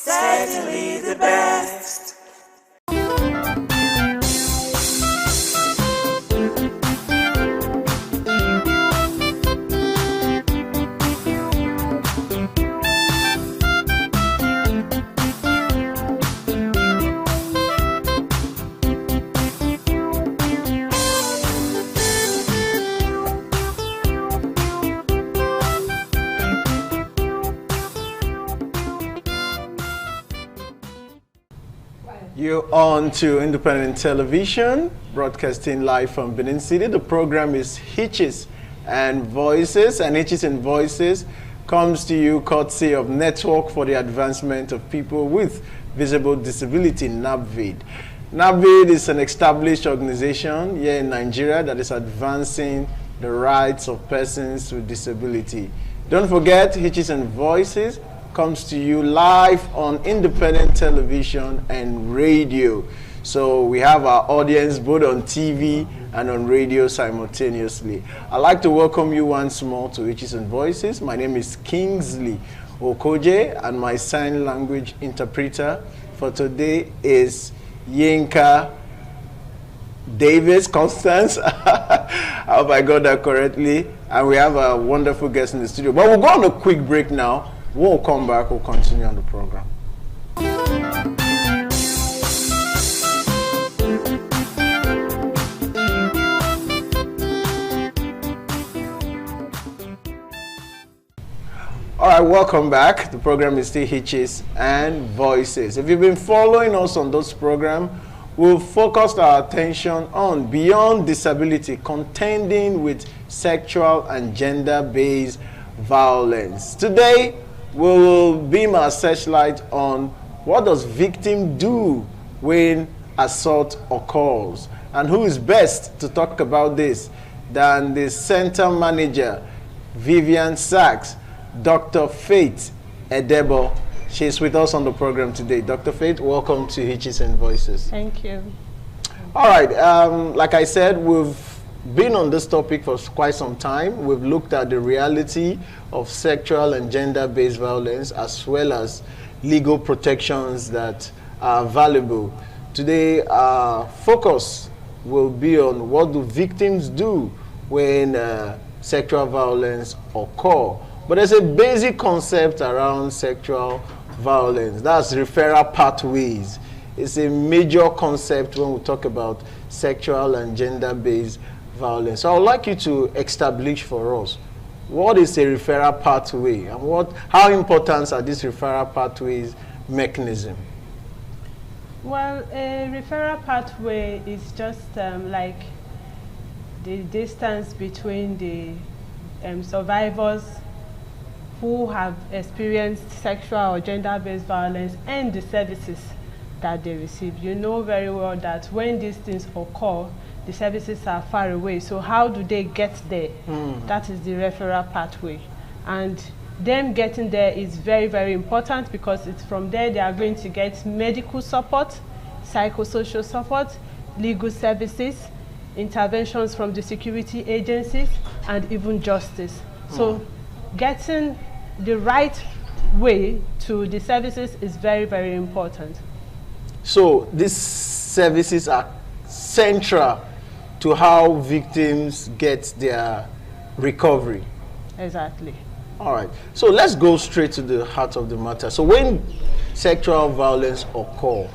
certainly the best. You're on to Independent Television, broadcasting live from Benin City. The program is Hitches and Voices, and Hitches and Voices comes to you courtesy of Network for the Advancement of People with Visible Disability, NAPVID. NAPVID is an established organization here in Nigeria that is advancing the rights of persons with disability. Don't forget, Hitches and Voices comes to you live on Independent Television and radio. So we have our audience both on TV and on radio simultaneously. I'd like to welcome you once more to Hitches and Voices. My name is Kingsley Okoje, and my sign language interpreter for today is Yinka Davis Constance. I hope I got that correctly. And we have a wonderful guest in the studio. But we'll go on a quick break now. We'll come back, we'll continue on the program. All right, welcome back. The program is still Hitches and Voices. If you've been following us on this program, we've focused our attention on beyond disability, contending with sexual and gender-based violence. Today, we will beam our searchlight on what does victim do when assault occurs, and who is best to talk about this than the center manager, Vivian Sachs, Dr. Faith Edebo. She's with us on the program today. Dr. Faith, welcome to Hitches and Voices. Thank you. All right, like I said, we've been on this topic for quite some time. We've looked at the reality of sexual and gender-based violence, as well as legal protections that are available. Today, our focus will be on what do victims do when sexual violence occurs. But there's a basic concept around sexual violence. That's referral pathways. It's a major concept when we talk about sexual and gender-based violence. So I would like you to establish for us what is a referral pathway and how important are these referral pathways mechanism? Well, a referral pathway is just like the distance between the survivors who have experienced sexual or gender-based violence and the services that they receive. You know very well that when these things occur, the services are far away. So how do they get there? That is the referral pathway. And them getting there is very, very important, because it's from there they are going to get medical support, psychosocial support, legal services, interventions from the security agencies, and even justice. So getting the right way to the services is very, very important. So these services are central to how victims get their recovery. Exactly. All right. So let's go straight to the heart of the matter. So when sexual violence occurs,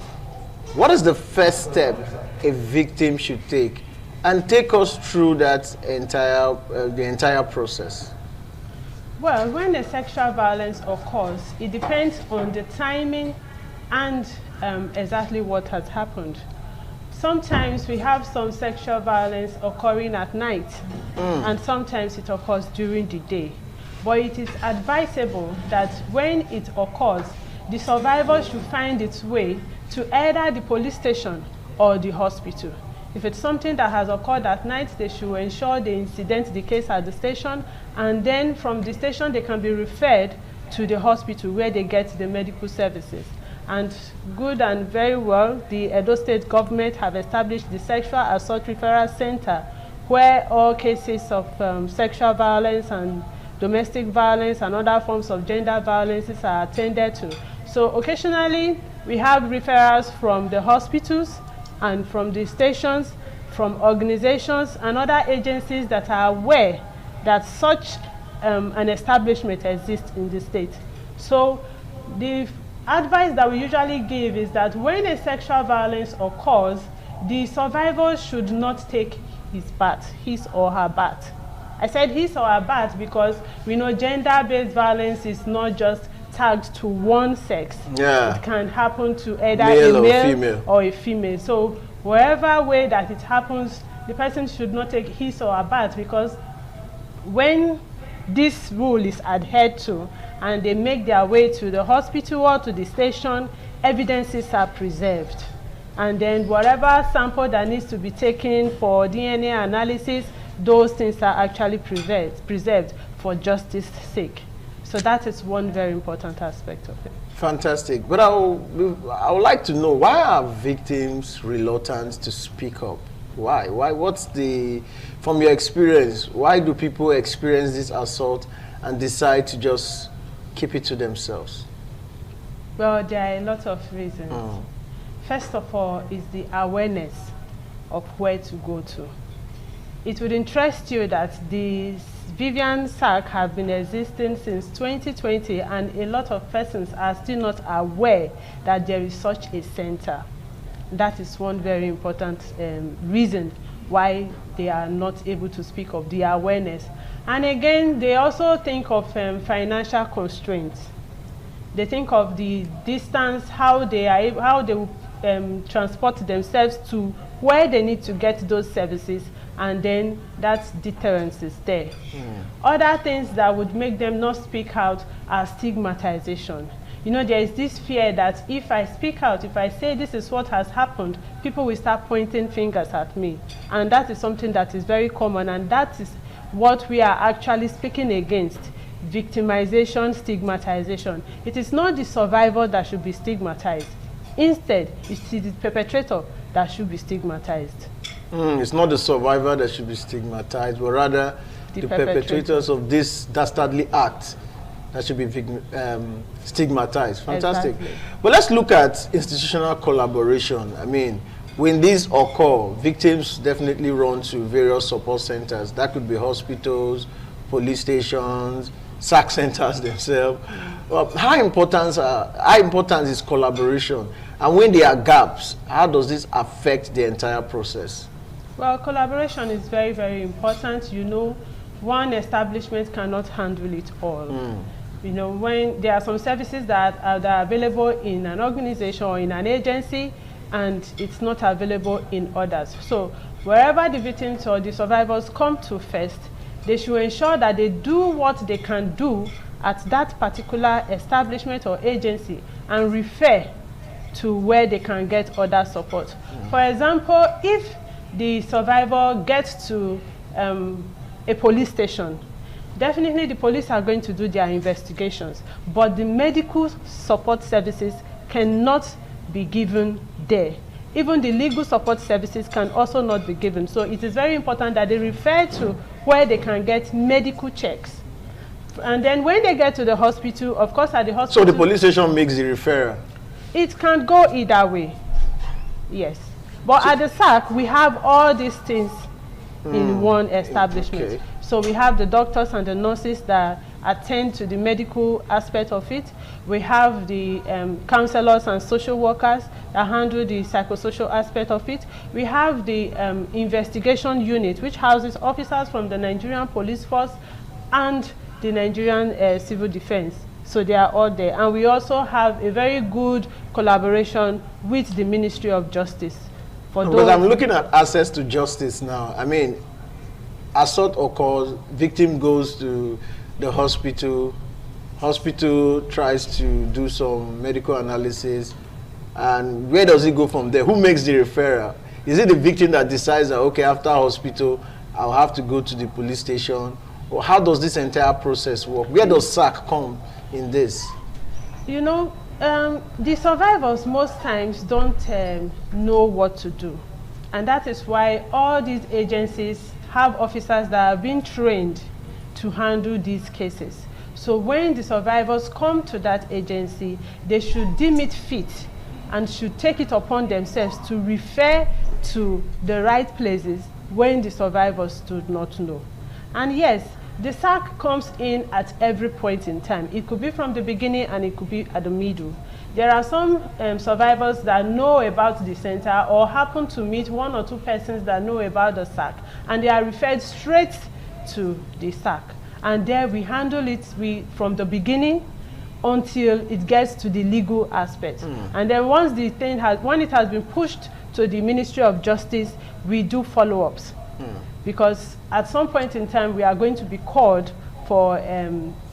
what is the first step a victim should take? And take us through that the entire process. Well, when a sexual violence occurs, it depends on the timing and exactly what has happened. Sometimes we have some sexual violence occurring at night, and sometimes it occurs during the day. But it is advisable that when it occurs, the survivor should find its way to either the police station or the hospital. If it's something that has occurred at night, they should ensure they incident the case at the station, and then from the station they can be referred to the hospital where they get the medical services. And good and very well, the Edo State government have established the Sexual Assault Referral Center, where all cases of sexual violence and domestic violence and other forms of gender violences are attended to. So occasionally, we have referrals from the hospitals and from the stations, from organizations and other agencies that are aware that such an establishment exists in the state. So the advice that we usually give is that when a sexual violence occurs, the survivor should not take his or her bath. I said his or her bath because we know gender-based violence is not just tagged to one sex. Yeah. It can happen to either Male a or male female. or a female. So wherever way that it happens, the person should not take his or her bath, because when this rule is adhered to and they make their way to the hospital or to the station, evidences are preserved. And then whatever sample that needs to be taken for DNA analysis, those things are actually preserved for justice's sake. So that is one very important aspect of it. Fantastic. But I would like to know, why are victims reluctant to speak up? Why? What's from your experience, why do people experience this assault and decide to just keep it to themselves? Well, there are a lot of reasons. First of all is the awareness of where to go to. It would interest you that the Vivian SAC have been existing since 2020, and a lot of persons are still not aware that there is such a center. That is one very important reason why they are not able to speak of the awareness. And again, they also think of financial constraints. They think of the distance, how they will transport themselves to where they need to get those services, and then that deterrence is there. Other things that would make them not speak out are stigmatization. You know, there is this fear that if I speak out, if I say this is what has happened, people will start pointing fingers at me. And that is something that is very common, and that is what we are actually speaking against: victimization, stigmatization. It is not the survivor that should be stigmatized. Instead, it's the perpetrator that should be stigmatized. It's not the survivor that should be stigmatized, but rather the perpetrators of this dastardly act that should be stigmatized. Fantastic. Exactly. But let's look at institutional collaboration. I mean, when these occur, victims definitely run to various support centers. That could be hospitals, police stations, SAC centers themselves. How important is collaboration? And when there are gaps, how does this affect the entire process? Well, collaboration is very, very important. You know, one establishment cannot handle it all. You know, when there are some services that are available in an organization or in an agency, and it's not available in others. So wherever the victims or the survivors come to first, they should ensure that they do what they can do at that particular establishment or agency and refer to where they can get other support. For example, if the survivor gets to a police station, definitely the police are going to do their investigations, but the medical support services cannot be given there. Even the legal support services can also not be given. So it is very important that they refer to where they can get medical checks. And then when they get to the hospital, of course at the hospital... So the police station makes the referral? It can go either way, yes. But at the SAC, we have all these things in one establishment. Okay. So we have the doctors and the nurses that attend to the medical aspect of it. We have the counselors and social workers that handle the psychosocial aspect of it. We have the investigation unit, which houses officers from the Nigerian Police Force and the Nigerian Civil Defense. So they are all there. And we also have a very good collaboration with the Ministry of Justice. But I'm looking at access to justice now. I mean, assault occurs, victim goes to the hospital, hospital tries to do some medical analysis, and where does it go from there? Who makes the referral? Is it the victim that decides that, okay, after hospital, I'll have to go to the police station? Or how does this entire process work? Where does SAC come in this? You know, the survivors most times don't know what to do. And that is why all these agencies have officers that have been trained to handle these cases. So when the survivors come to that agency, they should deem it fit and should take it upon themselves to refer to the right places when the survivors do not know. And yes, the SAC comes in at every point in time. It could be from the beginning and it could be at the middle. There are some survivors that know about the center or happen to meet one or two persons that know about the SAC, and they are referred straight to the SAC. And there we handle it from the beginning until it gets to the legal aspect. And then once the thing when it has been pushed to the Ministry of Justice, we do follow-ups. Because at some point in time, we are going to be called for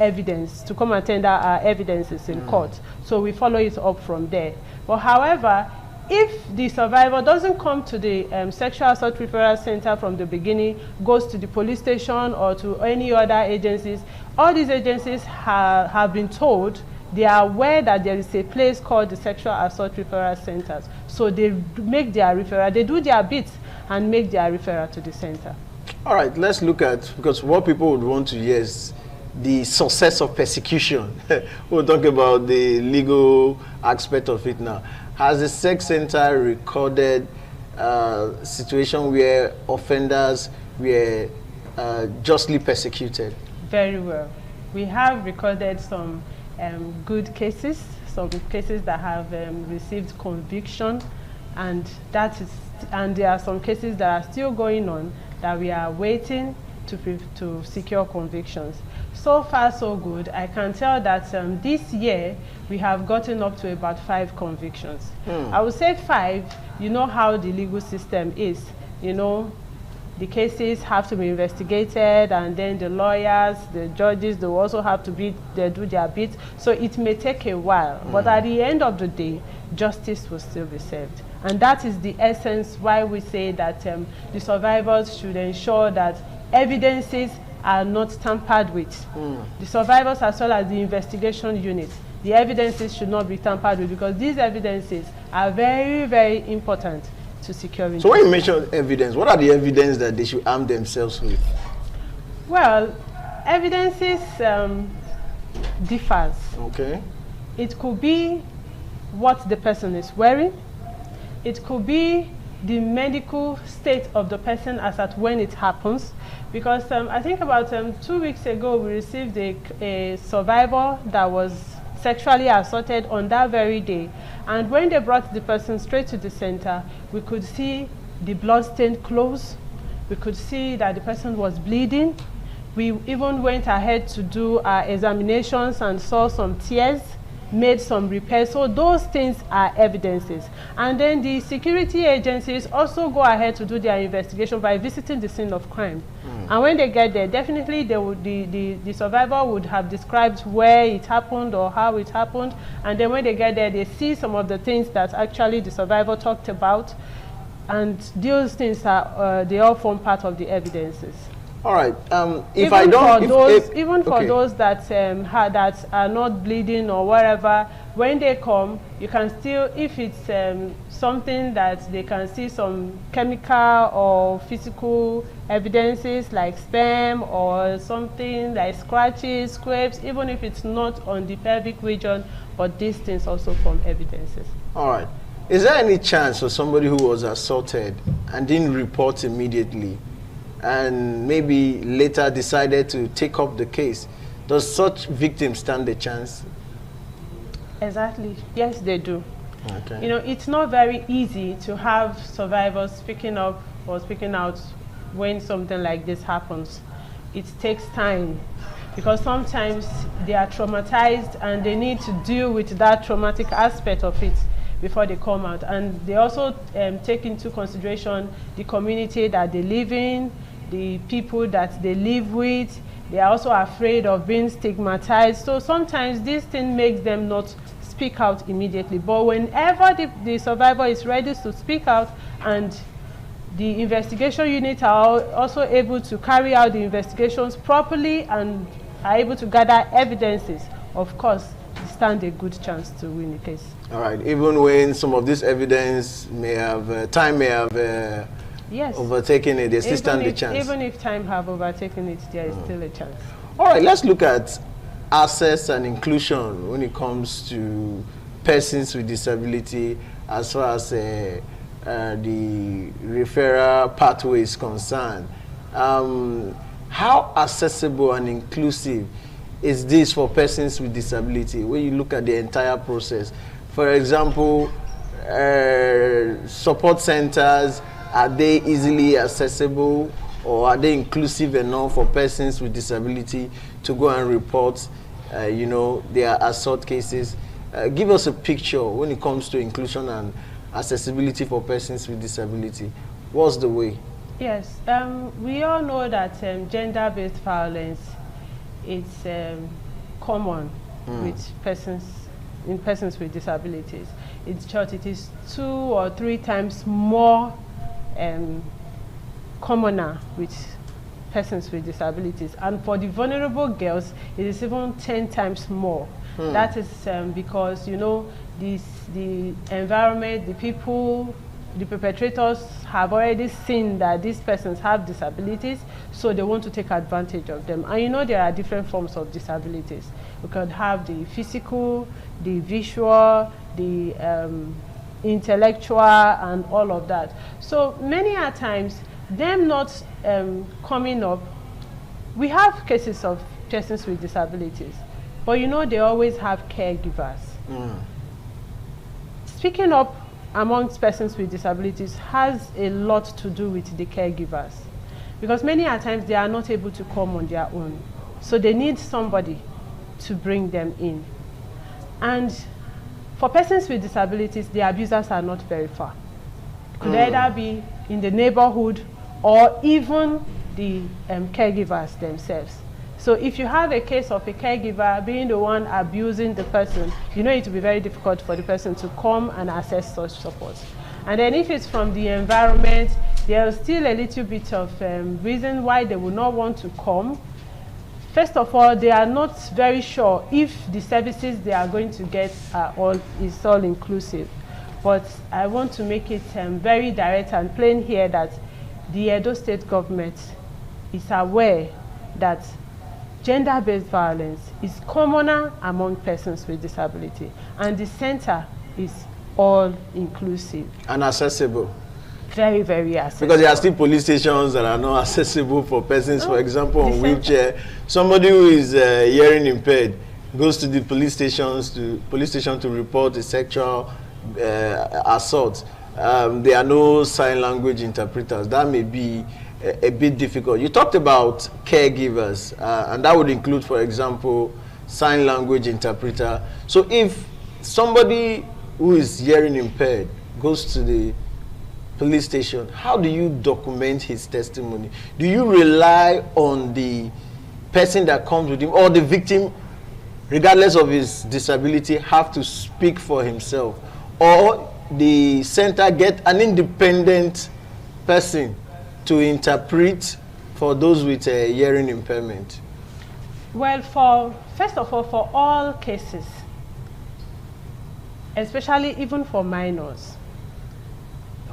evidence, to come and tender our evidences in court. So we follow it up from there. But however, if the survivor doesn't come to the Sexual Assault Referral Center from the beginning, goes to the police station or to any other agencies, all these agencies have been told, they are aware that there is a place called the Sexual Assault Referral Centers. So they make their referral, they do their bits and make their referral to the center. All right, let's look at, because what people would want to hear is the success of persecution. We'll talk about the legal aspect of it now. Has the sex center recorded situation where offenders were justly persecuted? Very well. We have recorded some good cases, some cases that have received conviction, and there are some cases that are still going on that we are waiting to secure convictions. So far, so good. I can tell that this year we have gotten up to about 5 convictions. I would say 5. You know how the legal system is. You know, the cases have to be investigated, and then the lawyers, the judges, they also have to do their bit. So it may take a while, but at the end of the day, justice will still be served. And that is the essence why we say that the survivors should ensure that evidences are not tampered with. The survivors as well as the investigation unit, the evidences should not be tampered with, because these evidences are very, very important to securing. So when you mention evidence, what are the evidence that they should arm themselves with? Well, evidences differs. Okay. It could be what the person is wearing. It could be the medical state of the person as at when it happens. Because I think about 2 weeks ago, we received a survivor that was sexually assaulted on that very day. And when they brought the person straight to the center, we could see the blood-stained clothes. We could see that the person was bleeding. We even went ahead to do our examinations and saw some tears, made some repairs. So those things are evidences. And then the security agencies also go ahead to do their investigation by visiting the scene of crime. And when they get there, definitely they would, the survivor would have described where it happened or how it happened. And then when they get there, they see some of the things that actually the survivor talked about. And those things are, they all form part of the evidences. All right. If Even I don't, for those that that are not bleeding or whatever, when they come, you can still, if it's something that they can see some chemical or physical evidences like sperm or something like scratches, scrapes, even if it's not on the pelvic region, but these things also form evidences. All right. Is there any chance for somebody who was assaulted and didn't report immediately, and maybe later decided to take up the case, does such victims stand a chance? Exactly. Yes, they do. Okay. You know, it's not very easy to have survivors speaking up or speaking out when something like this happens. It takes time, because sometimes they are traumatized and they need to deal with that traumatic aspect of it before they come out. And they also take into consideration the community that they live in, the people that they live with. They are also afraid of being stigmatized. So sometimes this thing makes them not speak out immediately. But whenever the survivor is ready to speak out, and the investigation unit are also able to carry out the investigations properly and are able to gather evidences, of course, they stand a good chance to win the case. All right. Even when some of this evidence may have, time may have yes, overtaken it, they still stand a chance. Even if time have overtaken it, there is still a chance. All right. Let's look at access and inclusion when it comes to persons with disability as far as the referral pathway is concerned. How accessible and inclusive is this for persons with disability when you look at the entire process? For example, support centers, are they easily accessible, or are they inclusive enough for persons with disability to go and report you know, their assault cases? Give us a picture when it comes to inclusion and accessibility for persons with disability. What's the way? Yes, we all know that gender-based violence is common with persons with disabilities. In short, it is 2 or 3 times more commoner with persons with disabilities, and for the vulnerable girls, it is even 10 times more. That is because, you know, the environment, the people, the perpetrators have already seen that these persons have disabilities, so they want to take advantage of them. And you know, there are different forms of disabilities. We could have the physical, the visual, the intellectual, and all of that. So many a times, them not coming up, we have cases of persons with disabilities, but you know, they always have caregivers. Speaking up amongst persons with disabilities has a lot to do with the caregivers, because many a times they are not able to come on their own, so they need somebody to bring them in. And for persons with disabilities, the abusers are not very far. It could either be in the neighborhood or even the caregivers themselves. So if you have a case of a caregiver being the one abusing the person, you know it will be very difficult for the person to come and access such support. And then if it's from the environment, there's still a little bit of reason why they will not want to come. First of all, they are not very sure if the services they are going to get is all inclusive. But I want to make it very direct and plain here that the Edo State government is aware that gender-based violence is commoner among persons with disability, and the center is all inclusive and accessible. Very, very accessible. Because there are still police stations that are not accessible for persons, for example, on wheelchair. Somebody who is hearing impaired goes to the police station to report a sexual assault. There are no sign language interpreters. That may be a bit difficult. You talked about caregivers, and that would include, for example, sign language interpreter. So if somebody who is hearing impaired goes to the police station, how do you document his testimony? Do you rely on the person that comes with him, or the victim, regardless of his disability, have to speak for himself? Or the center get an independent person to interpret for those with a hearing impairment? Well, first of all, for all cases, especially even for minors,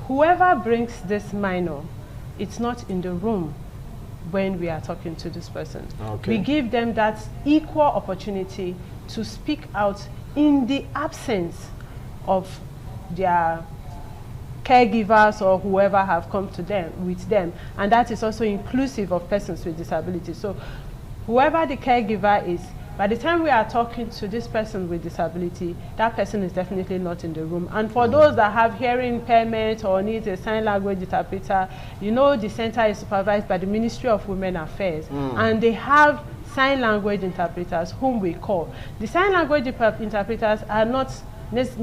whoever brings this minor, it's not in the room when we are talking to this person. Okay. We give them that equal opportunity to speak out in the absence of their caregivers or whoever have come to them with them, and that is also inclusive of persons with disabilities. So whoever the caregiver is, by the time we are talking to this person with disability, that person is definitely not in the room. And for those that have hearing impairment or need a sign language interpreter, you know, the center is supervised by the Ministry of Women Affairs, and they have sign language interpreters whom we call. The sign language interpreters are not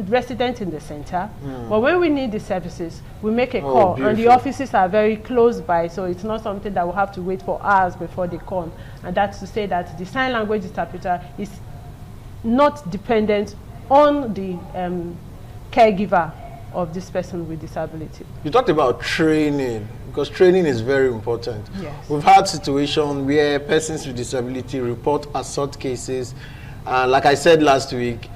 resident in the center, but when we need the services, we make a call, and the offices are very close by, so it's not something that we'll have to wait for hours before they come. And that's to say that the sign language interpreter is not dependent on the caregiver of this person with disability. You talked about training, because training is very important. Yes. We've had situations where persons with disability report assault cases, like I said last week,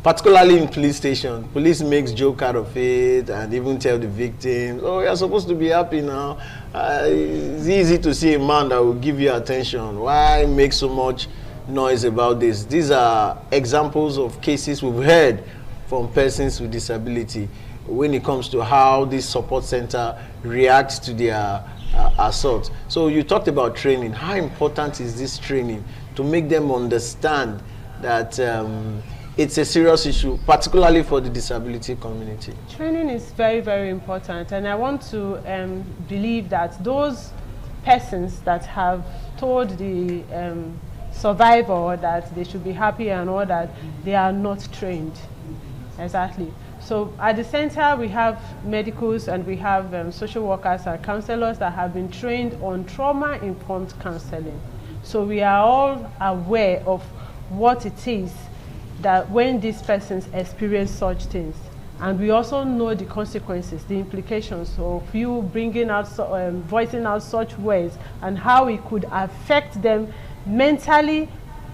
particularly in police station, police makes joke out of it and even tell the victims, oh, you're supposed to be happy now. It's easy to see a man that will give you attention. Why make so much noise about this. These are examples of cases we've heard from persons with disability when it comes to how this support center reacts to their assault. So you talked about training. How important is this training to make them understand that it's a serious issue, particularly for the disability community? Training is very, very important, and I want to believe that those persons that have told the survivor that they should be happy and all that, they are not trained. Exactly. So at the center we have medicals and we have social workers and counselors that have been trained on trauma-informed counseling. So we are all aware of what it is that when these persons experience such things. And we also know the consequences, the implications of you bringing out, voicing out such words and how it could affect them mentally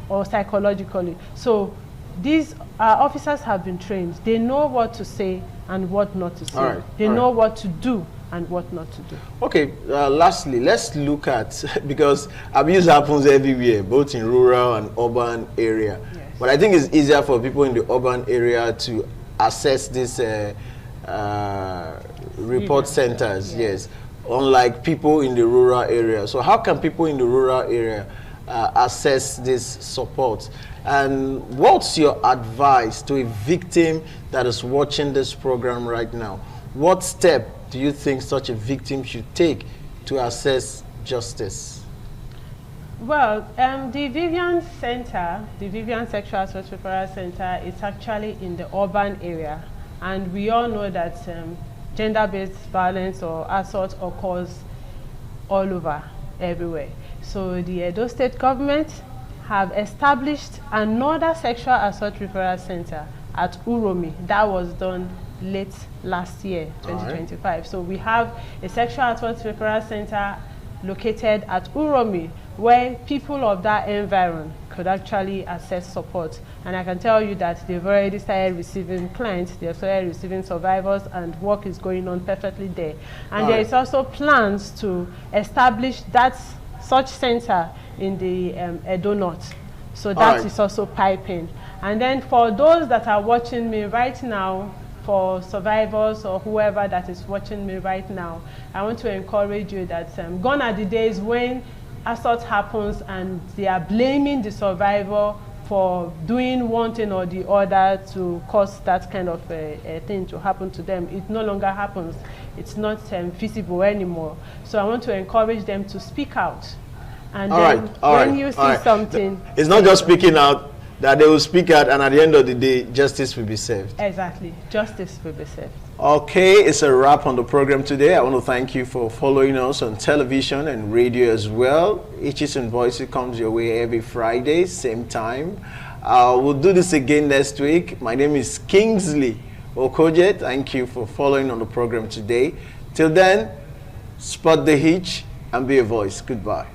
or psychologically. So these officers have been trained. They know what to say and what not to say. They know what to do and what not to do. Okay, lastly, let's look at, because abuse happens everywhere, both in rural and urban area. Yes. But I think it's easier for people in the urban area to access these report centers, yes, unlike people in the rural area. So how can people in the rural area access this support? And what's your advice to a victim that is watching this program right now? What step do you think such a victim should take to access justice? Well, the Vivian Center, the Vivian Sexual Assault Referral Center, is actually in the urban area. And we all know that gender-based violence or assault occurs all over, everywhere. So the Edo State government have established another sexual assault referral center at Uromi. That was done late last year, 2025. Right. So we have a sexual assault referral center located at Uromi, where people of that environment could actually access support. And I can tell you that they've already started receiving clients, they've started receiving survivors, and work is going on perfectly there. And there is also plans to establish such center in the Edo North. So that is also piping. And then for those that are watching me right now, for survivors or whoever that is watching me right now, I want to encourage you that gone are the days when assault happens and they are blaming the survivor for doing one thing or the other to cause that kind of a thing to happen to them. It no longer happens. It's not feasible anymore. So I want to encourage them to speak out. And then when you see something... It's not just speaking out, that they will speak out, and at the end of the day, justice will be served. Exactly. Justice will be served. Okay, it's a wrap on the program today. I want to thank you for following us on television and radio as well. Hitches and Voices comes your way every Friday, same time. We'll do this again next week. My name is Kingsley Okoje. Thank you for following on the program today. Till then, spot the hitch and be a voice. Goodbye.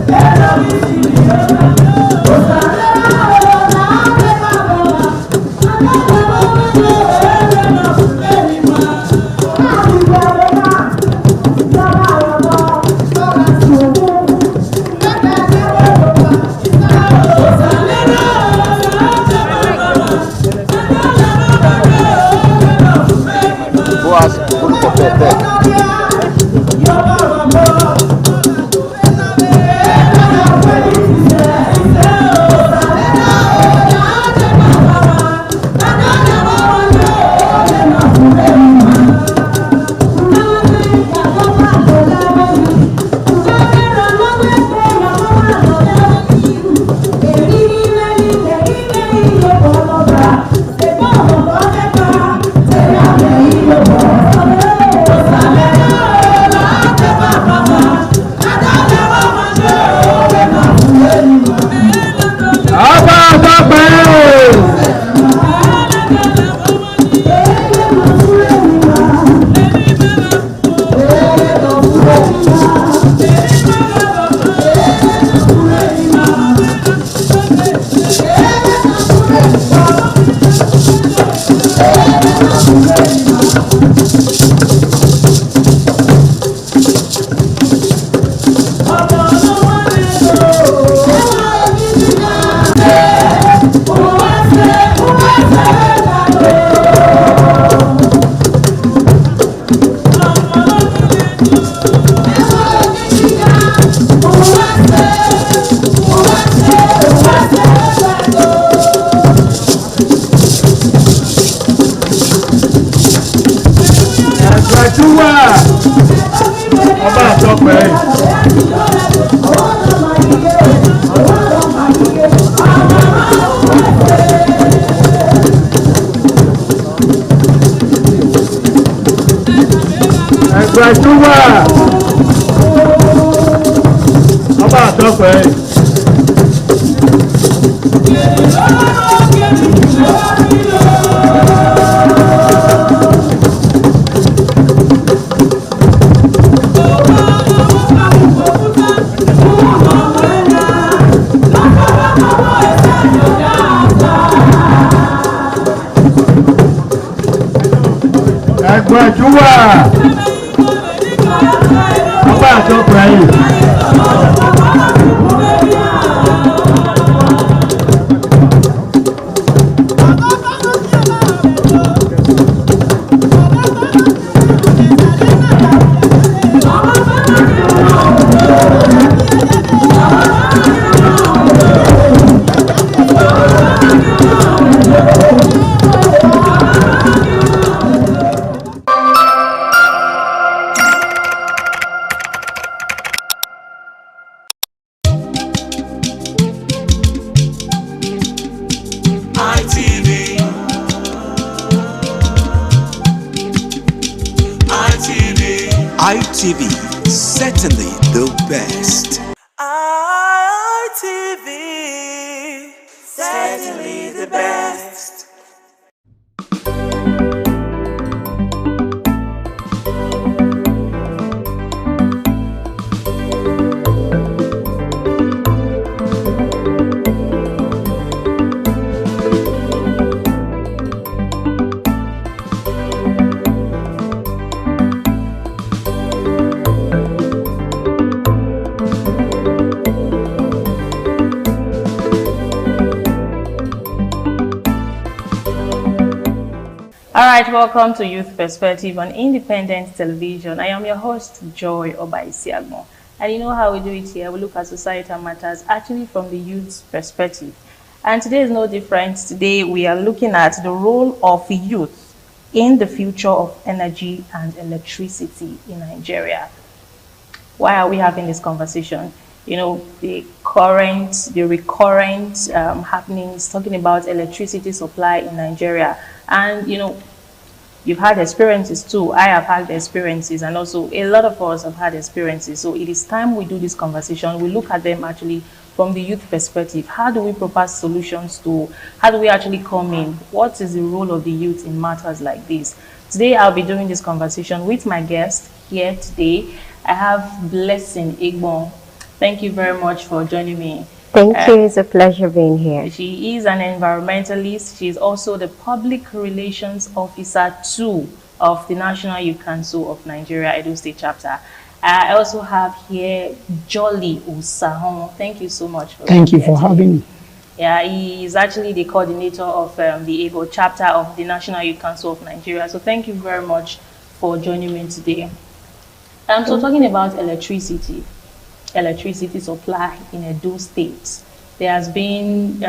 Yeah. Gbajúmọ̀ ọba àtọ́pẹ́. Gbajúmọ̀ ọba àtọ́pẹ́ yìí. ITV, certainly the best. ITV, certainly the best. All right, welcome to Youth Perspective on Independent Television. I am your host, Joy Obaisiagmo. And you know how we do it here. We look at societal matters actually from the youth's perspective. And today is no different. Today we are looking at the role of youth in the future of energy and electricity in Nigeria. Why are we having this conversation? You know, the recurrent happenings talking about electricity supply in Nigeria. And, you know, you've had experiences too. I have had experiences, and also a lot of us have had experiences. So it is time we do this conversation. We look at them actually from the youth perspective. How do we propose solutions to, how do we actually come in? What is the role of the youth in matters like this? Today, I'll be doing this conversation with my guest here today. I have Blessing Igbon. Thank you very much for joining me. Thank you. It's a pleasure being here. She is an environmentalist. She is also the Public Relations Officer 2 of the National Youth Council of Nigeria, Edo State Chapter. I also have here Jolly Osahon. Thank you so much for Thank you for having me. Yeah, he is actually the coordinator of the Ebo chapter of the National Youth Council of Nigeria. So thank you very much for joining me today. So talking about electricity supply in Edo State, there has been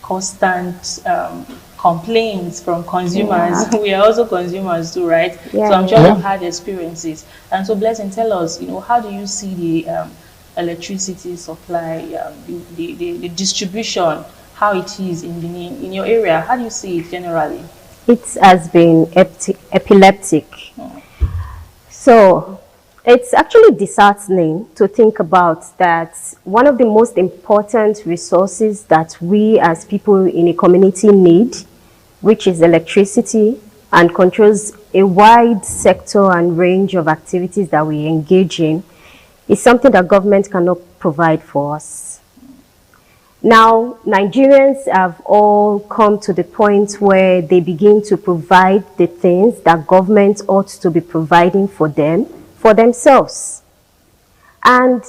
constant complaints from consumers. Yeah. We are also consumers too, right? Yeah. So I'm sure you've had experiences. And so Blessing, tell us, you know, how do you see the electricity supply, the distribution, how it is in your area? How do you see it generally? It has been epileptic. So it's actually disheartening to think about that one of the most important resources that we as people in a community need, which is electricity, and controls a wide sector and range of activities that we engage in, is something that government cannot provide for us. Now, Nigerians have all come to the point where they begin to provide the things that government ought to be providing for them, for themselves. And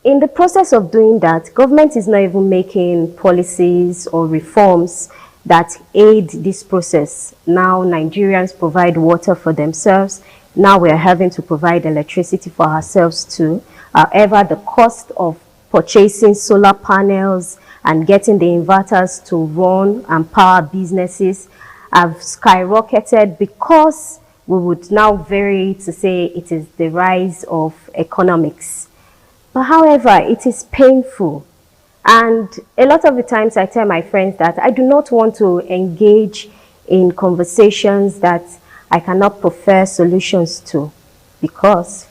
in the process of doing that, government is not even making policies or reforms that aid this process. Now Nigerians provide water for themselves. Now we are having to provide electricity for ourselves too. However, the cost of purchasing solar panels and getting the inverters to run and power businesses have skyrocketed, because we would now vary to say it is the rise of economics. But however, it is painful. And a lot of the times I tell my friends that I do not want to engage in conversations that I cannot prefer solutions to. because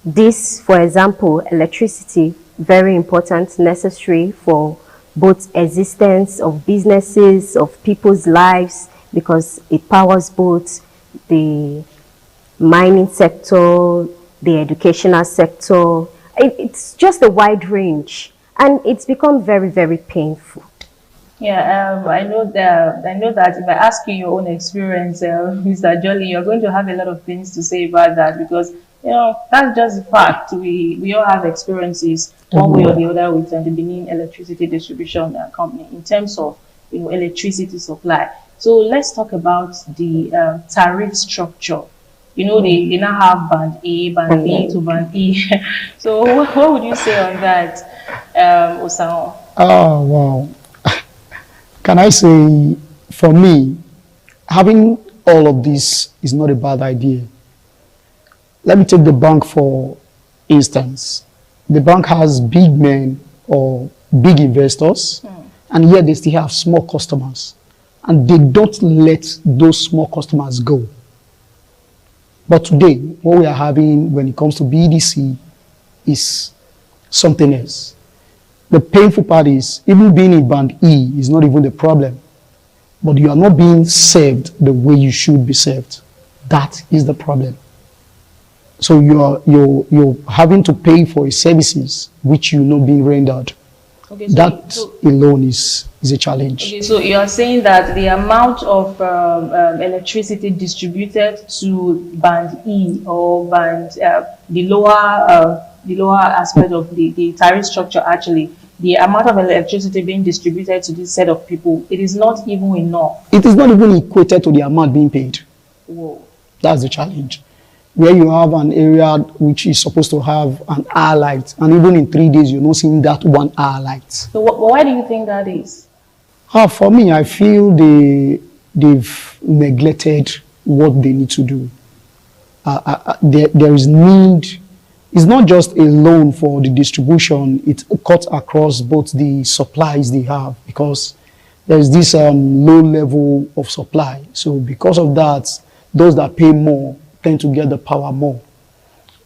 this, for example, electricity, very important, necessary for both existence of businesses, of people's lives, because it powers both the mining sector, the educational sector. It's just a wide range, and it's become very, very painful. Yeah, I know that if I ask you your own experience, Mr. Jolly, you're going to have a lot of things to say about that, because that's just a fact. We all have experiences one way or the other with the Benin Electricity Distribution Company in terms of electricity supply. So let's talk about the tariff structure. They now have band A, band B to band E. So what would you say on that, Osao? Oh, wow. Can I say, for me, having all of this is not a bad idea. Let me take the bank for instance. The bank has big men or big investors, and yet they still have small customers. And they don't let those small customers go. But today, what we are having when it comes to BEDC is something else. The painful part is, even being in band E is not even the problem, but you are not being served the way you should be served. That is the problem. So you're having to pay for services which you're not being rendered. Okay, so alone is a challenge. Okay, so you are saying that the amount of electricity distributed to band E or band the lower aspect of the tariff structure, actually, the amount of electricity being distributed to this set of people, it is not even enough. It is not even equated to the amount being paid. Whoa. That's the challenge. Where you have an area which is supposed to have an hour light, and even in 3 days, you're not seeing that 1 hour light. So why do you think that is? For me, I feel they've neglected what they need to do. There is need. It's not just a loan for the distribution. It cuts across both the supplies they have, because there's this low level of supply. So because of that, those that pay more tend to get the power more,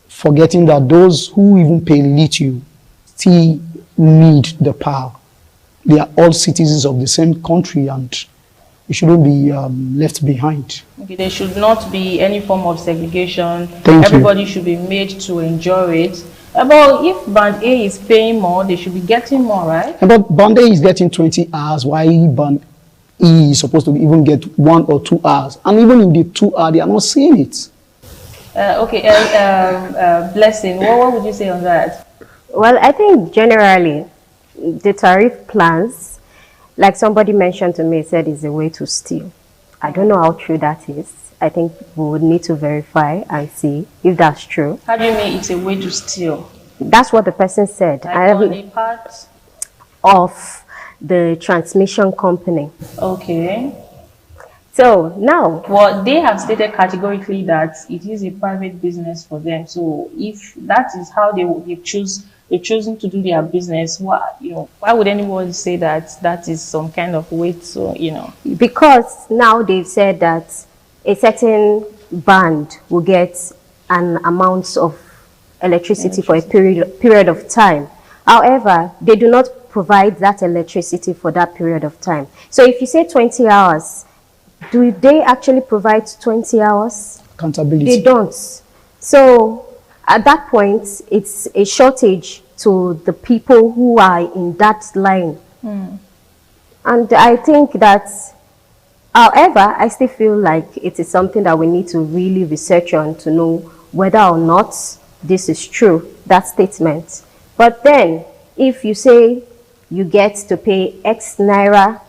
forgetting that those who even pay little still need the power. They are all citizens of the same country, and it shouldn't be left behind. Okay, there should not be any form of segregation. Everybody should be made to enjoy it. But if band A is paying more, they should be getting more, right? But band A is getting 20 hours, while band E is supposed to even get 1 or 2 hours. And even in the 2 hours, they are not seeing it. Blessing, what would you say on that? Well, I think generally the tariff plans, like somebody mentioned to me, said is a way to steal. I don't know how true that is. I think we would need to verify and see if that's true. How do you mean it's a way to steal? That's what the person said. Like on a part of the transmission company. Okay. So now, well, they have stated categorically that it is a private business for them. So if that is how they've chosen to do their business, why would anyone say that is some kind of way to, Because now they've said that a certain band will get an amount of electricity for a period of time. However, they do not provide that electricity for that period of time. So if you say 20 hours, do they actually provide 20 hours? Accountability. They don't. So at that point, it's a shortage to the people who are in that line. And I think that, however, I still feel like it is something that we need to really research on to know whether or not this is true, that statement. But then, if you say you get to pay X naira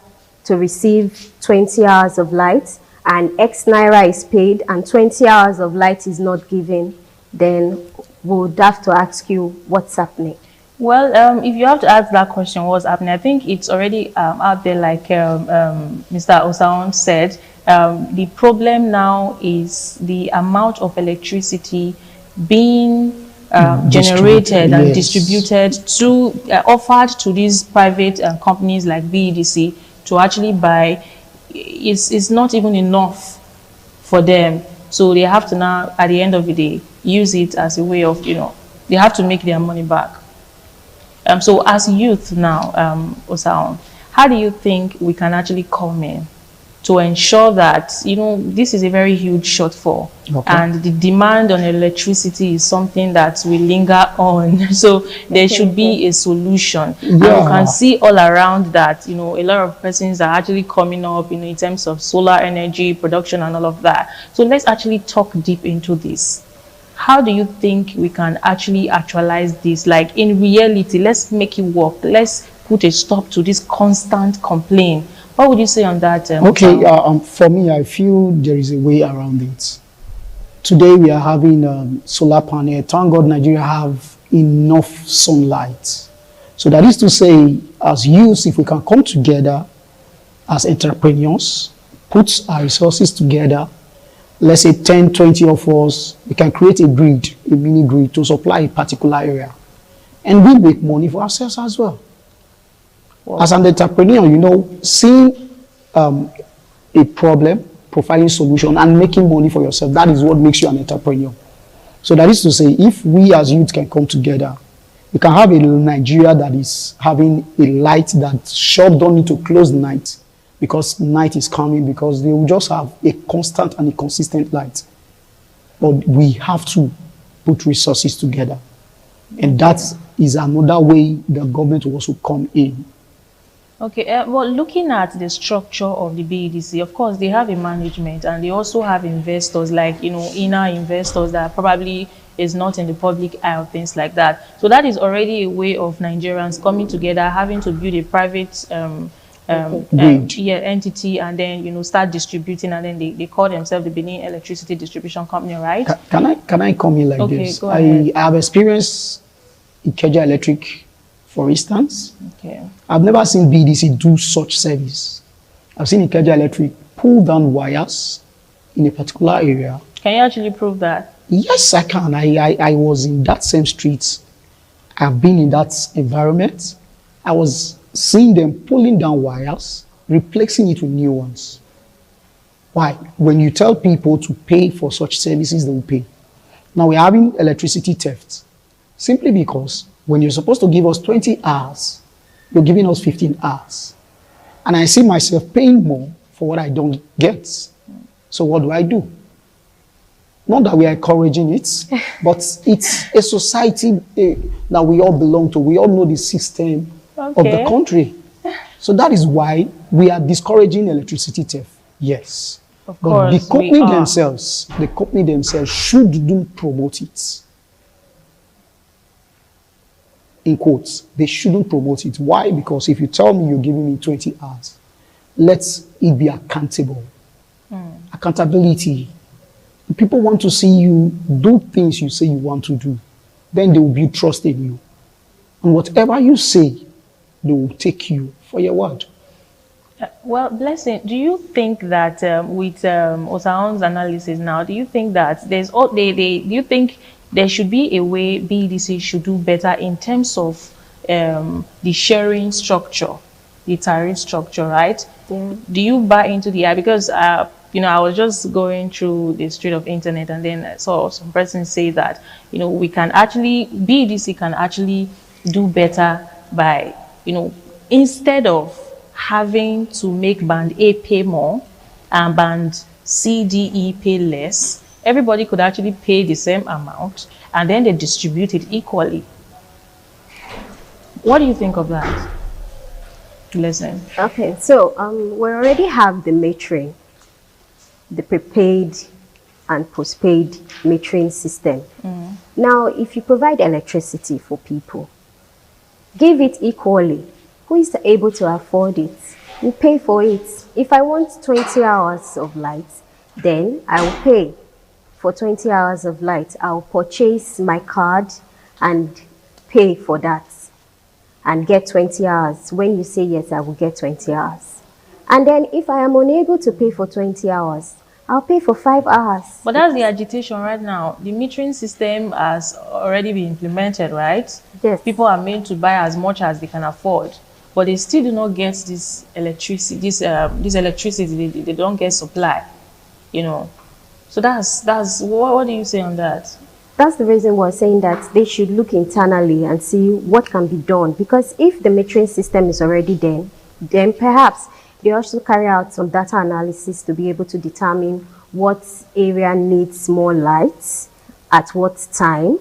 to receive 20 hours of light, and X naira is paid and 20 hours of light is not given, then we would have to ask you what's happening. Well, if you have to ask that question, what's happening, I think it's already out there, like Mr. Osaon said. The problem now is the amount of electricity being generated and distributed to offered to these private companies like BEDC to actually buy. It's not even enough for them. So they have to now, at the end of the day, use it as a way of, they have to make their money back. So as youth now, Osaon, how do you think we can actually come in to ensure that, this is a very huge shortfall, and the demand on electricity is something that will linger on. So there should be a solution. Yeah. And you can see all around that, a lot of persons are actually coming up, in terms of solar energy production and all of that. So let's actually talk deep into this. How do you think we can actually actualize this? Like in reality, let's make it work. Let's put a stop to this constant complaint. What would you say on that? Okay, for me, I feel there is a way around it. Today we are having solar panel. Thank God Nigeria have enough sunlight. So that is to say, as youths, if we can come together as entrepreneurs, put our resources together, let's say 10, 20 of us, we can create a grid, a mini grid to supply a particular area. And we make money for ourselves as well. Wow. As an entrepreneur, seeing a problem, providing solution, and making money for yourself, that is what makes you an entrepreneur. So that is to say, if we as youth can come together, we can have a Nigeria that is having a light that shop don't need to close the night, because night is coming, because they will just have a constant and a consistent light. But we have to put resources together. And that is another way the government will also come in. Okay, well, looking at the structure of the BEDC, of course, they have a management, and they also have investors, like, inner investors that probably is not in the public eye of things like that. So that is already a way of Nigerians coming together, having to build a private entity, and then, start distributing, and then they call themselves the Benin Electricity Distribution Company, right? Can I come in like this? Go ahead. I have experienced Ikeja Electric, for instance. Okay. I've never seen BDC do such service. I've seen Ikeja Electric pull down wires in a particular area. Can you actually prove that? Yes, I can. I was in that same street. I've been in that environment. I was seeing them pulling down wires, replacing it with new ones. Why? When you tell people to pay for such services, they will pay. Now we're having electricity theft, simply because when you're supposed to give us 20 hours, you're giving us 15 hours. And I see myself paying more for what I don't get. So what do? Not that we are encouraging it, but it's a society that we all belong to. We all know the system of the country. So that is why we are discouraging electricity theft. Yes. Of course, but the company themselves shouldn't promote it. In quotes, they shouldn't promote it. Why? Because if you tell me you're giving me 20 hours, let it be accountable. Accountability. People want to see you do things you say you want to do. Then they will build trust in you. And whatever you say, they will take you for your word. Well, Blessing, do you think that with Osaon's analysis now, do you think that do you think there should be a way BEDC should do better in terms of the sharing structure, the tariff structure, right? Yeah. Do you buy into the idea? Because I was just going through the street of internet, and then I saw some person say that we can actually, BEDC can actually do better by instead of having to make band A pay more and band C, D, E pay less, everybody could actually pay the same amount, and then they distribute it equally. What do you think of that? Listen. Okay, so we already have the metering, the prepaid and postpaid metering system. Now, if you provide electricity for people, give it equally. Who is able to afford it will pay for it. If I want 20 hours of light, then I will pay for 20 hours of light. I'll purchase my card and pay for that and get 20 hours. When you say yes, I will get 20 hours. And then if I am unable to pay for 20 hours, I'll pay for 5 hours. But that's the agitation right now. The metering system has already been implemented, right? Yes. People are made to buy as much as they can afford, but they still do not get this electricity. This electricity, they don't get supply. So that's what do you say on that? That's the reason we're saying that they should look internally and see what can be done. Because if the metering system is already there, then perhaps they also carry out some data analysis to be able to determine what area needs more lights at what time.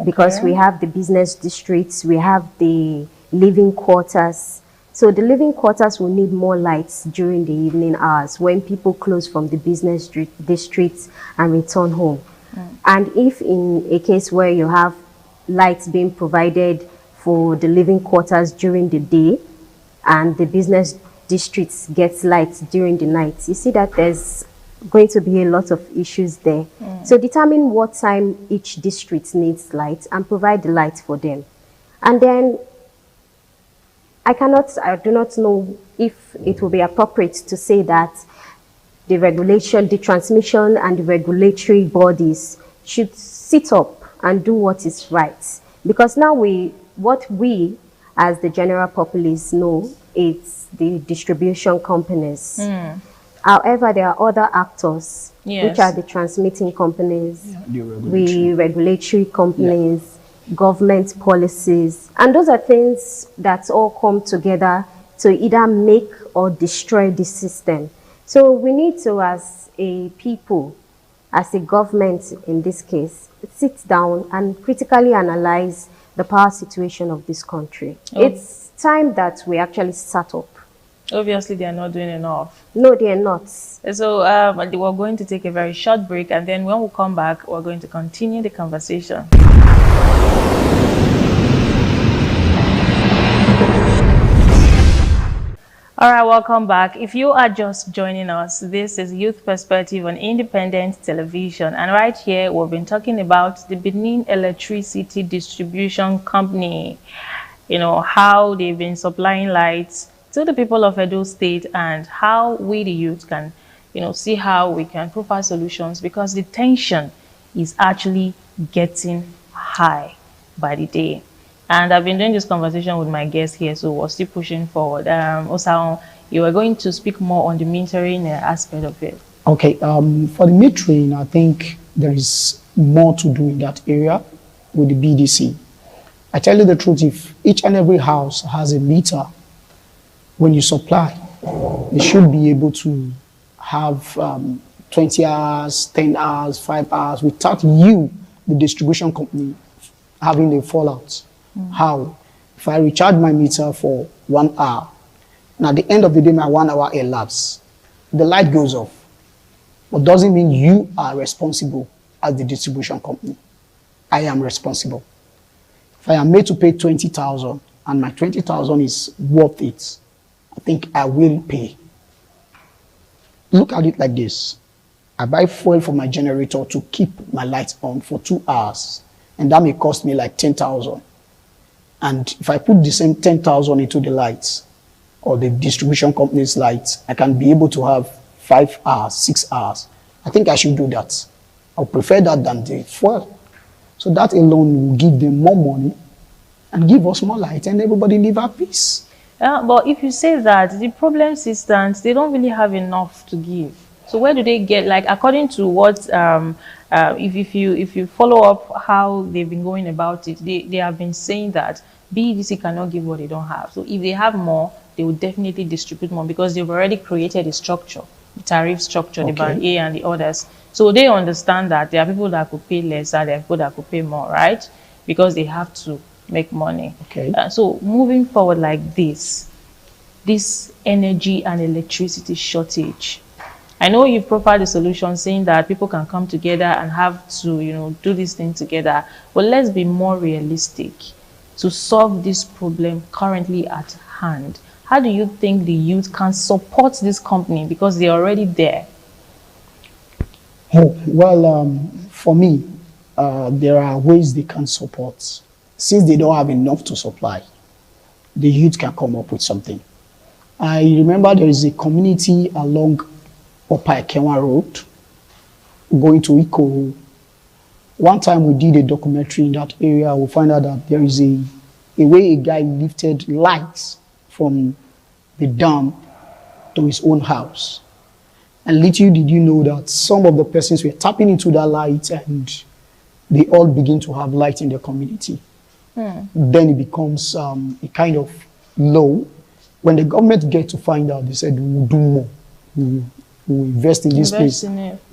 Because we have the business districts, we have the living quarters. So the living quarters will need more lights during the evening hours when people close from the business districts and return home. And if in a case where you have lights being provided for the living quarters during the day and the business districts gets lights during the night, you see that there's going to be a lot of issues there. So determine what time each district needs light and provide the light for them. And then I do not know if it will be appropriate to say that the regulation, the transmission and the regulatory bodies should sit up and do what is right. Because now what we as the general populace know is the distribution companies. However, there are other actors, which are the transmitting companies, the regulatory companies, government policies, and those are things that all come together to either make or destroy the system. So we need to, as a people, as a government in this case, sit down and critically analyze the power situation of this country. It's time that we actually sat up. Obviously, they are not doing enough. No, they are not. So we're going to take a very short break, and then when we come back, we're going to continue the conversation. All right, welcome back. If you are just joining us, this is Youth Perspective on Independent Television. And right here, we've been talking about the Benin Electricity Distribution Company. You know, how they've been supplying lights to the people of Edo State and how we, the youth, can, you know, see how we can provide solutions, because the tension is actually getting high by the day. And I've been doing this conversation with my guests here, so we're still pushing forward. Osao, you were going to speak more on the metering aspect of it. Okay, for the metering, I think there is more to do in that area with the BDC. I tell you the truth, if each and every house has a meter, when you supply, they should be able to have 20 hours, 10 hours, 5 hours, without you, the distribution company, having a fallout. How? If I recharge my meter for 1 hour, and at the end of the day, my 1 hour elapses, the light goes off. But doesn't mean you are responsible as the distribution company. I am responsible. If I am made to pay 20,000 and my 20,000 is worth it, I think I will pay. Look at it like this. I buy fuel for my generator to keep my lights on for 2 hours, and that may cost me like 10,000. And if I put the same 10,000 into the lights or the distribution company's lights, I can be able to have 5 hours, 6 hours. I think I should do that. I would prefer that than the fuel. So that alone will give them more money and give us more light, and everybody live at peace. But if you say that, the problem systems, they don't really have enough to give. So where do they get, like, according to what, if you follow up how they've been going about it, they have been saying that BEDC cannot give what they don't have. So if they have more, they will definitely distribute more, because they've already created a structure, the tariff structure, the band A and the others. So they understand that there are people that could pay less, and there are people that could pay more, right? Because they have to make money. So moving forward like this energy and electricity shortage, I know you've provided a solution saying that people can come together and have to, you know, do this thing together. But let's be more realistic to solve this problem currently at hand. How do you think the youth can support this company, because they're already there? Oh, well, for me, there are ways they can support. Since they don't have enough to supply, the youth can come up with something. I remember there is a community along Opa Ekenwa Road going to Iko. One time we did a documentary in that area, we found out that there is a way a guy lifted lights from the dam to his own house. And little did you know that some of the persons were tapping into that light and they all begin to have light in their community. Then it becomes a kind of low. When the government get to find out, they said, we will do more. We will invest in this place.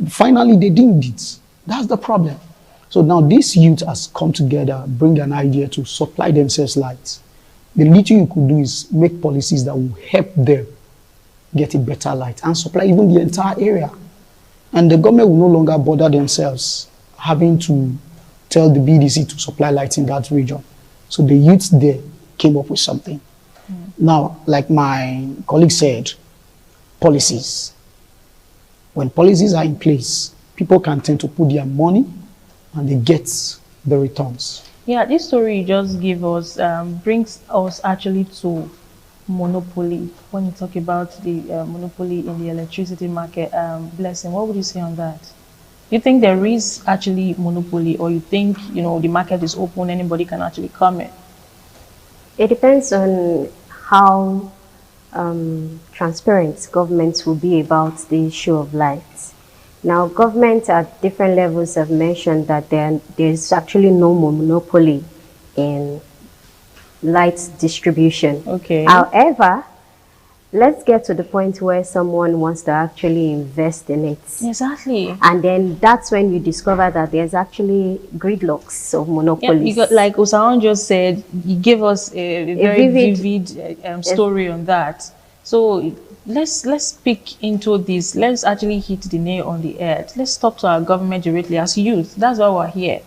Finally, they didn't it. That's the problem. So now this youth has come together, bring an idea to supply themselves light. The little you could do is make policies that will help them get a better light and supply even the entire area. And the government will no longer bother themselves having to tell the BDC to supply light in that region. So the youths there came up with something. Now, like my colleague said, policies. When policies are in place, people can tend to put their money and they get the returns. Yeah, this story you just give us brings us actually to monopoly. When you talk about the monopoly in the electricity market, Blessing, what would you say on that? You think there is actually monopoly, or you think, you know, the market is open, anybody can actually come in? It depends on how transparent governments will be about the issue of light. Now, governments at different levels have mentioned that there's actually no monopoly in light distribution. Okay. However, let's get to the point where someone wants to actually invest in it. Exactly. And then that's when you discover that there's actually gridlocks of monopolies. Yeah, because like Osaon just said, he gave us a very vivid story on that. So let's speak into this. Let's actually hit the nail on the head. Let's talk to our government directly as youth. That's why we're here.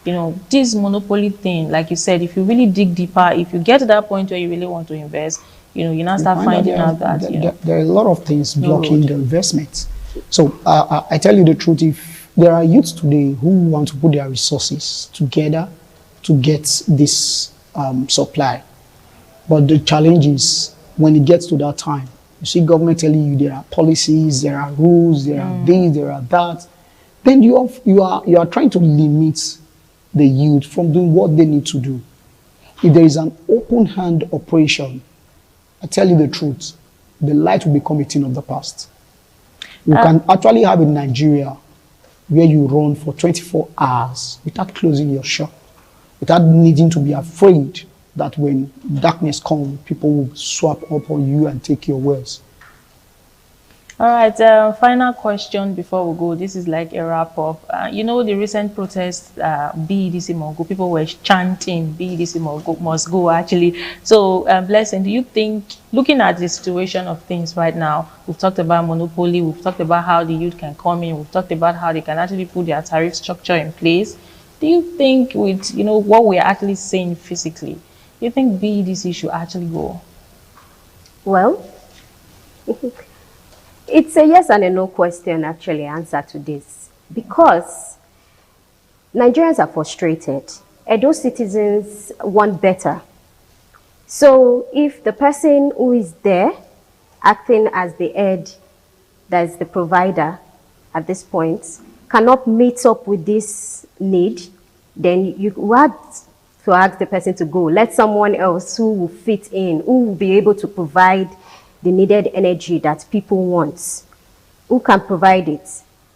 You know, this monopoly thing, like you said, if you really dig deeper, if you get to that point where you really want to invest, you know, you now start finding out that there are a lot of things blocking the investments. So I tell you the truth, if there are youths today who want to put their resources together to get this supply, but the challenge is when it gets to that time, you see government telling you there are policies, there are rules, there are this, there are that, then you are trying to limit the youth from doing what they need to do. If there is an open hand operation, I tell you the truth, the light will become a thing of the past. You can actually have in Nigeria where you run for 24 hours without closing your shop, without needing to be afraid that when darkness comes, people will swap up on you and take your wares. All right, final question before we go. This is like a wrap-up. You know, the recent protest, BEDC must go, people were chanting, BEDC must go, actually. So, Blessing, do you think, looking at the situation of things right now, we've talked about monopoly, we've talked about how the youth can come in, we've talked about how they can actually put their tariff structure in place. Do you think with, you know, what we're actually saying physically, do you think BEDC should actually go? Well, it's a yes and a no question, actually, answer to this. Because Nigerians are frustrated. Edo citizens want better. So if the person who is there, acting as the head, that is the provider at this point, cannot meet up with this need, then you have to ask the person to go. Let someone else who will fit in, who will be able to provide the needed energy that people want, who can provide it.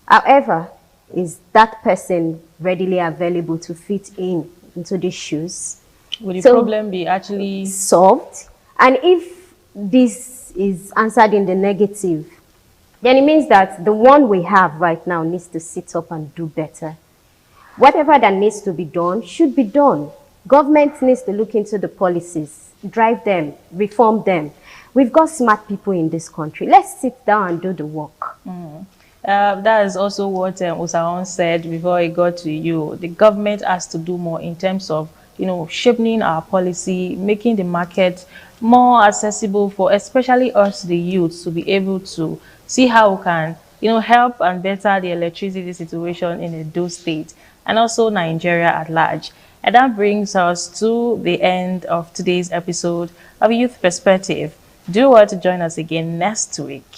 However, is that person readily available to fit into these shoes? Would the problem be actually solved? And if this is answered in the negative, then it means that the one we have right now needs to sit up and do better. Whatever that needs to be done should be done. Government needs to look into the policies, drive them, reform them. We've got smart people in this country. Let's sit down and do the work. That is also what Osaon said before he got to you. The government has to do more in terms of, you know, shaping our policy, making the market more accessible for especially us, the youth, to be able to see how we can, you know, help and better the electricity situation in Edo State and also Nigeria at large. And that brings us to the end of today's episode of Youth Perspective. Do well to join us again next week.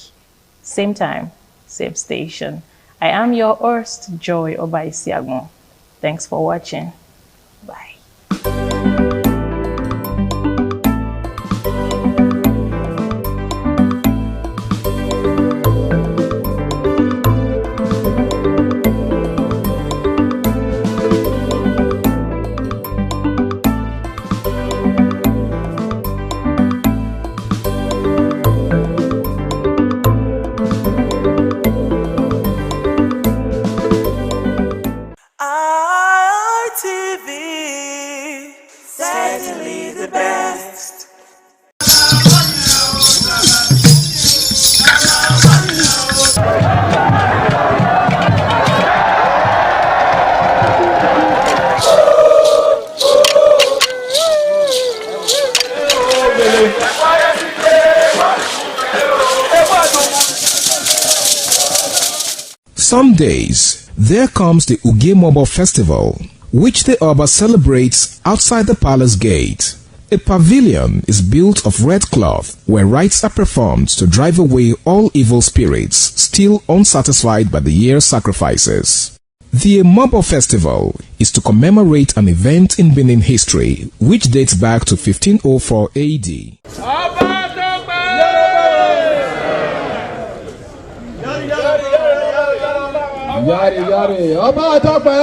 Same time, same station. I am your host, Joy Obaisiagun. Thanks for watching. Bye. some days, there comes the Ugemobo Festival, which the Oba celebrates outside the palace gate. A pavilion is built of red cloth where rites are performed to drive away all evil spirits still unsatisfied by the year's sacrifices. The Emobo Festival is to commemorate an event in Benin history which dates back to 1504 AD. Yari yari, Ọba Tope.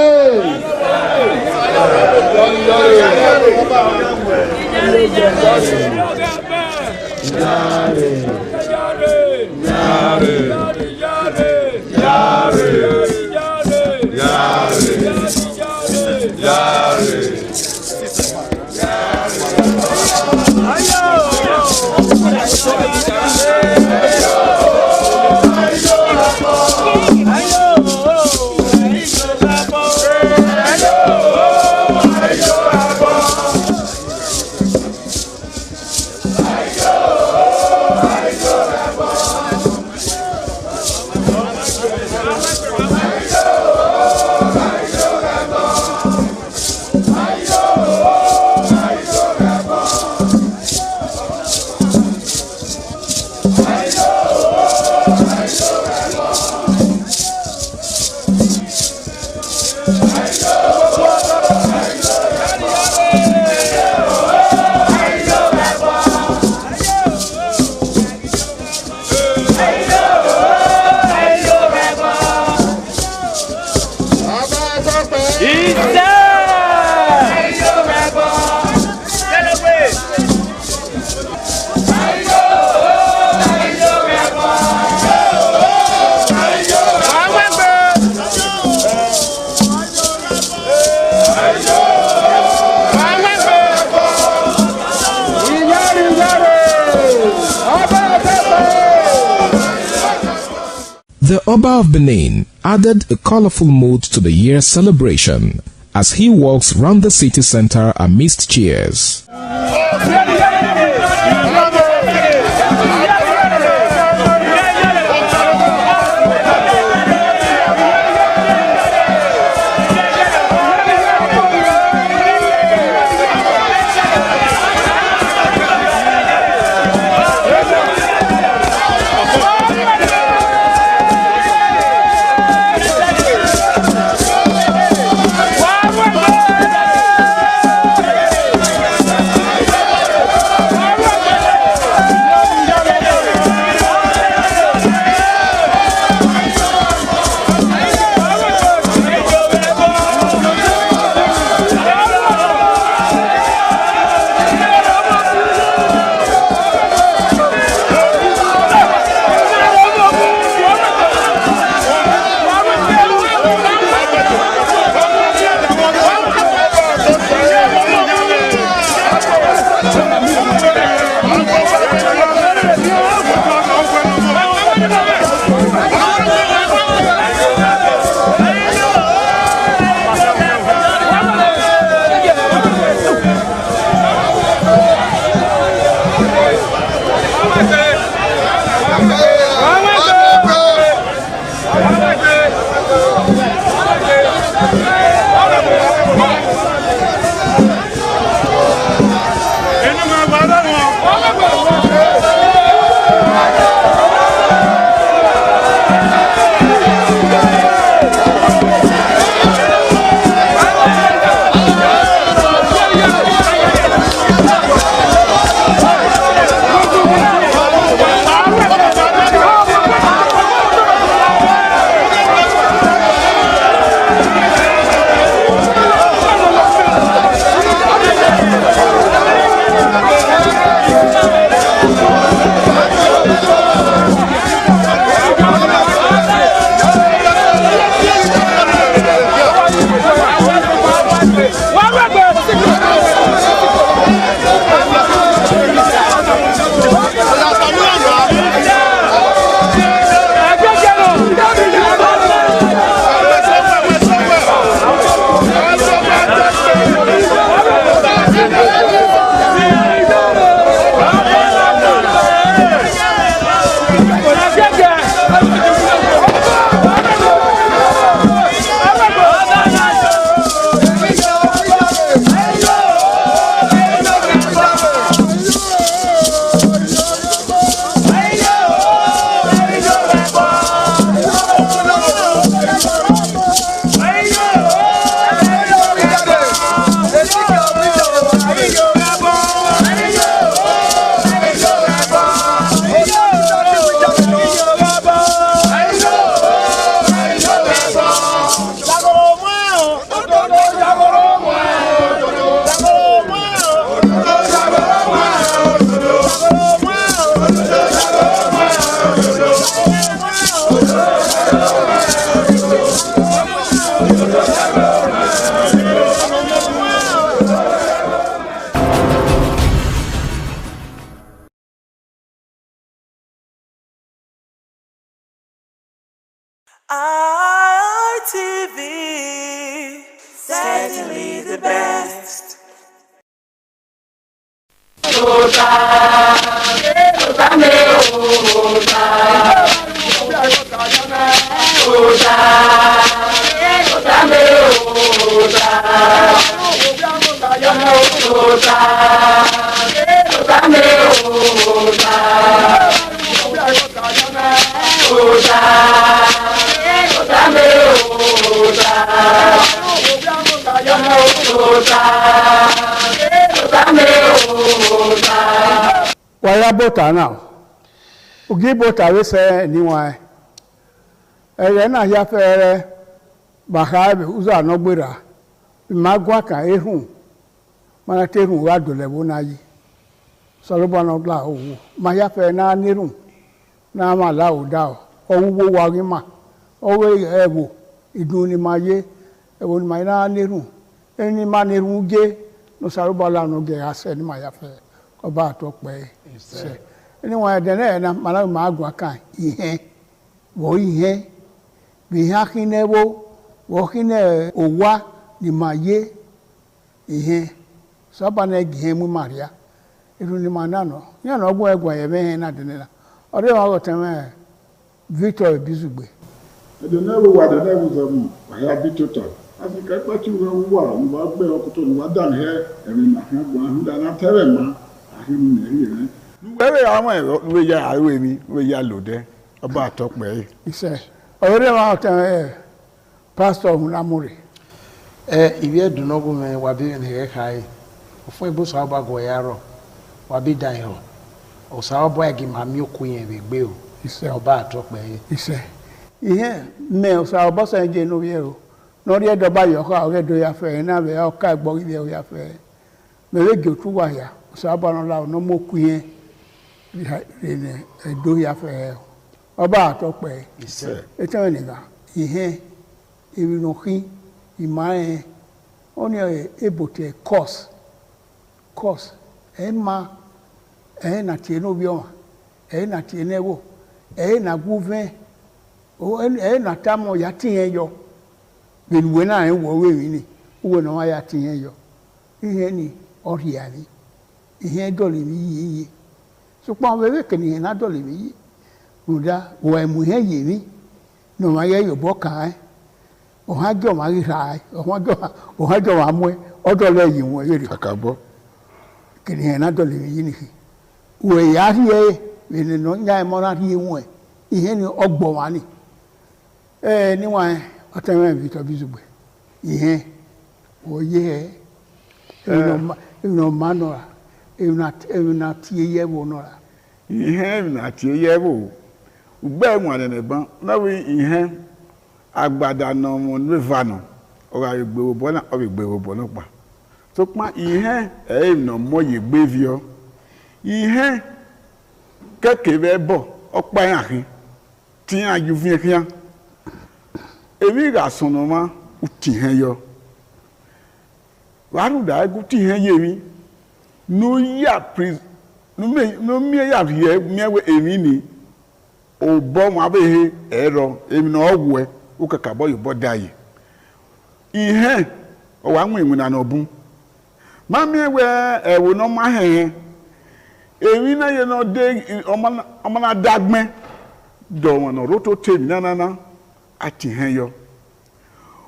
The Oba of Benin added a colorful mood to the year's celebration as he walks round the city center amidst cheers. ITV, certainly the best. Waya bota now. Ugi bota we say niwa. Na ya fere bahabe uza no gbera. Magwa kan ehun. Mana terun wa dole wo na yi. Solobo no gla owo. Ma ya fere na nirun. Na ma la o da o. Owo wa ri ma. Owe ewo idun ni ma ye. Ewo ni ma na nirun. Eni ma nirun ge no salobo la no ge ase ni ma ya fere. Ọba àtọ́pẹ́ ṣe níwọ̀n ẹ̀dẹ̀rẹ̀ ẹ̀nà màláwì máa gùn aka ìhẹ́ wọ́ ìhẹ́ bí ihe akínẹ́wó wọ́ kínẹ́ òwá ni máa yé ìhẹ́ sọ́ba náà gìhẹ́ mú màríà irú ni máa nànà yànnà ọgbọ́n ẹgbọ̀n ẹ̀yẹ mẹ́hẹ́ náà dẹ̀ nílá ọdún ìwọ̀n ọ̀tẹ̀ mẹ́ Victor Ebizugbe. ẹ̀dẹ̀nẹ́wó wà dẹ̀nẹ́wó sọ̀mù wàyà bí tó tọ̀ àfikà pẹ́tù rẹ̀ wà níwà gbé ọkùtò níwà dàn hẹ́ ẹ̀rìn àkàgbọ̀n àhúndàná tẹ́rẹ̀ mọ́ wẹ́rẹ́ àwọn ẹ̀rọ ló yá àárọ̀ èmi ló yá lòdẹ́ ọba àtọ́pẹ́ yìí. Iṣẹ́ ọ̀rẹ́ wa ọ̀tẹ̀ pásítọ̀ ọ̀hún lámúrè. Ìwé ẹ̀dùnọ́gùn mi wà bí nìyẹn ká yìí fún ibùsọ̀ ọba gọ̀ọ́yà rọ̀ wà bí dàn yìí ọ̀sà ọba ẹ̀gì màmí òkú yẹn rè gbé o ọba àtọ́pẹ́ yìí. Iṣẹ́ ìyẹn mẹ́ ọ̀sà ọba sẹ́yìn jẹ́ inú yẹn o lórí ẹ̀dọ́ba yọ̀ọ́kọ́ ọ̀rẹ́ ẹ̀dọ́ yà fẹ́ ẹ̀ náà bẹ̀ ọ̀ká ẹ̀gbọ́n ilé ọ̀ yà fẹ́ mẹ́rẹ́gì òtú wáyà sábàánà ọ̀nà mọ́kù yẹn rìnrìn ẹ̀dọ́ yà fẹ́ ọba àtọ́pẹ́ ẹ̀tọ́ nìkan ìhẹ́n ìrìnàkín ìmọ̀ ẹ̀ ó ní èbòtẹ̀ kọ́s ẹ̀ ma ẹ̀ nà tiẹ̀ n'obi ọ̀ma ẹ̀ nà tiẹ̀ n'ẹ̀wọ̀ ẹ̀ nà gúvẹ́ ẹ̀ nà tamọ̀ yà tiẹ̀ yọ gbẹ̀lùwẹ̀ náà ẹ̀ wọ̀ wẹ̀mí ni wọ̀ náà wà yà tiẹ̀ yọ ìhẹ́n ni ọ̀rìà ni. Ihe dọ̀lẹ̀ mi yìí yìí ṣùgbọ́n àwọn ewé kìnìyàn náà dọ̀lẹ̀ mi yìí nùdá wọ ẹ̀mú ihe yìí mi ní ọmọ ayé yòbọ̀ kàn án ọ̀hún ajọ́ ọmọ ayéra ọ̀hún ajọ́ ọmọ amú ẹ ọdọ̀lẹ̀ yìí wọ́n yé rè kàkàbọ̀ kìnìyàn náà dọ̀lẹ̀ mi yìí nìyí wọ ẹ̀yà rí ẹ ẹ̀nì náà nyá ẹ̀ mọ́ra rí wọn ẹ̀ ihe ni ọgbọ̀n wa ni níwọ̀n ọ̀tẹ̀wọ̀n Victor Ebizugbe ihe wọ́n yé ẹ̀ ẹ̀nà ọ̀ma nọ̀ra na tie yẹ wo nọra. Ihe na tie yẹ wo ugbe enwere n'eban nawe ihe agbada na mo neva no ora egbe obo na o egbe obo no pa so pa ihe no mo ye gbe vio ihe keke be bo opa yan hin ti aju fi kian ebi ga sunu ma uti hen yo waru da egu ti hen ye mi no mi ya rie mi we emi ni obo mo abe ero emi na ogwe o kaka boy bo dai ihe o wa nwe na obun ma mi we ewo no ma he emi na ye no de o ma na dagme do won no roto temi na ati he yo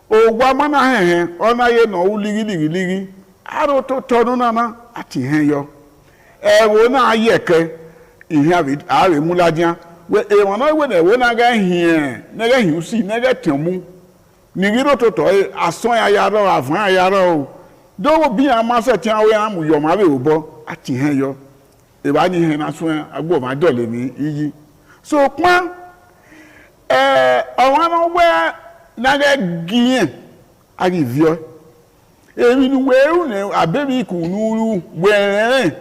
o gwa ma na he o na ye no uligi aro to tonu na ati he yo ewo na ayeke ihe awe muladia we e won na we na we na ga hie na ga hiu si na ga temu ni giro to to ason ya yaro avan yaro o do wo bi ama se ti awe amu yo ma be obo ati he yo e ba ni he na so agbo ma dole ni iyi so pon awon no we na ga gien agi vio èmi ni weru ne abebi kunuru were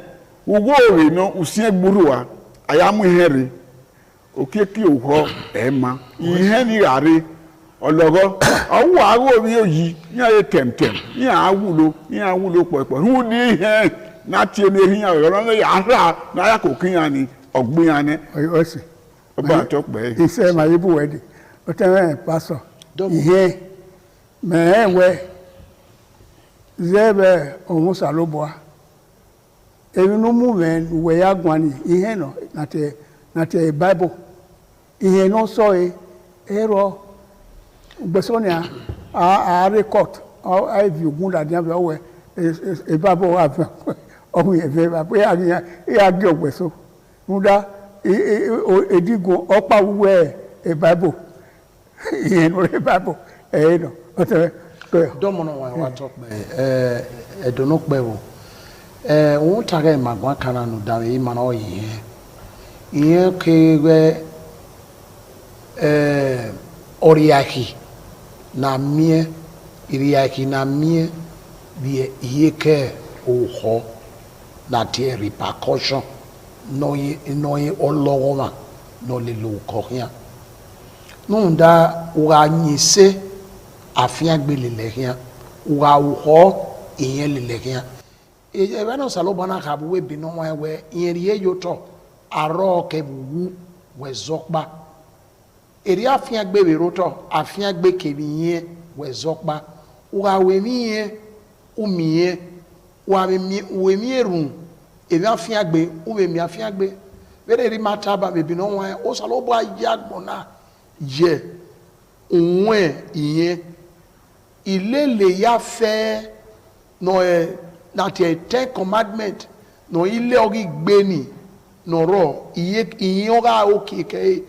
ugo re no usie gburu wa ayamu here okeki oho ema ihe ni are ologo owo awo bi oyi ni aye temtem ni awulo popo hu ni ihe na tie ne hin awo no ya ra na ya kokin ani ogbin ane osi oba to pe ise ma yibu wedi Otewe pastor. Ihe mewe zebe omusaloboa. Ebi no movement we ya gwani ihe no na te Bible. Ihe no so ero gbesonia a record a view gunda dia be we e Bible wa fe ohun e fe ba pe ya gi ogbeso. Muda edigun opa we e Bible. Ihe no e Bible no otewe domono wa talk me edono pe wo wọ́n tàgé magwa kana no da yi mana o yi ihe kewe oriaki na mie iriaki na mie bi ihe ke oho na tie repercussion no yi olowo ma no le lo ko yan no da wa nyise afia gbelele yan wa ho ihe lele yan ebe no salobana ka bu we bi no wa we iriye yoto aro ke bu we zokpa eri afia gbe we roto afia gbe ke biye we zokpa wa we miye umiye wa we mieru eri afia gbe u we mi afia gbe bere ri mataba be bi no wa o salobo ayagbona je onwe iye ilele ya fe no that a 10 commandment no ile ogi gbeni no ro iye oga okike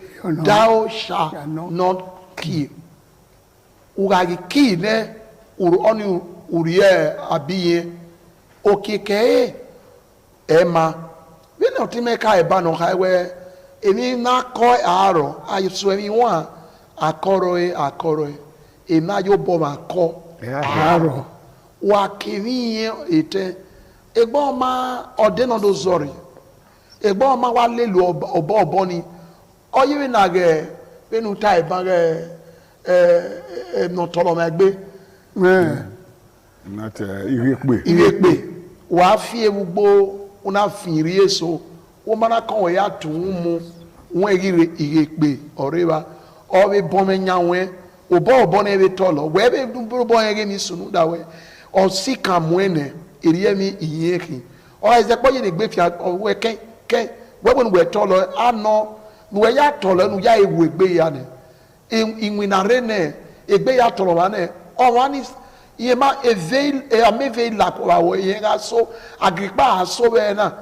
thou shalt not kill uga kill ne oni uriye abiye okike ema we no ti meka eba no ka we emi na ko aro ayiso emi wa akoro e ma yo bo ma ko aro wa kemiye ete egbo ma odeno do zori egbo ma wa lelu obo ni oyiwe na ge penu tai ba ge no tolo ma gbe not irepe wa fi ewugbo una finri eso wo mana kan ya tun mu won irepe oreba o be bomme nyawe obo na ebe tolo we be bo yege ni sunu da we o sika mwene eriemi iyeki o eze poye ne gbe fia we ke we bon we tolo ano we ya tolo nu ya ewu egbe ya ne inwinare ne egbe ya tolo wa ne o wa ni ye ma eveil e ameve la ko wa we ye ga so agripa aso be na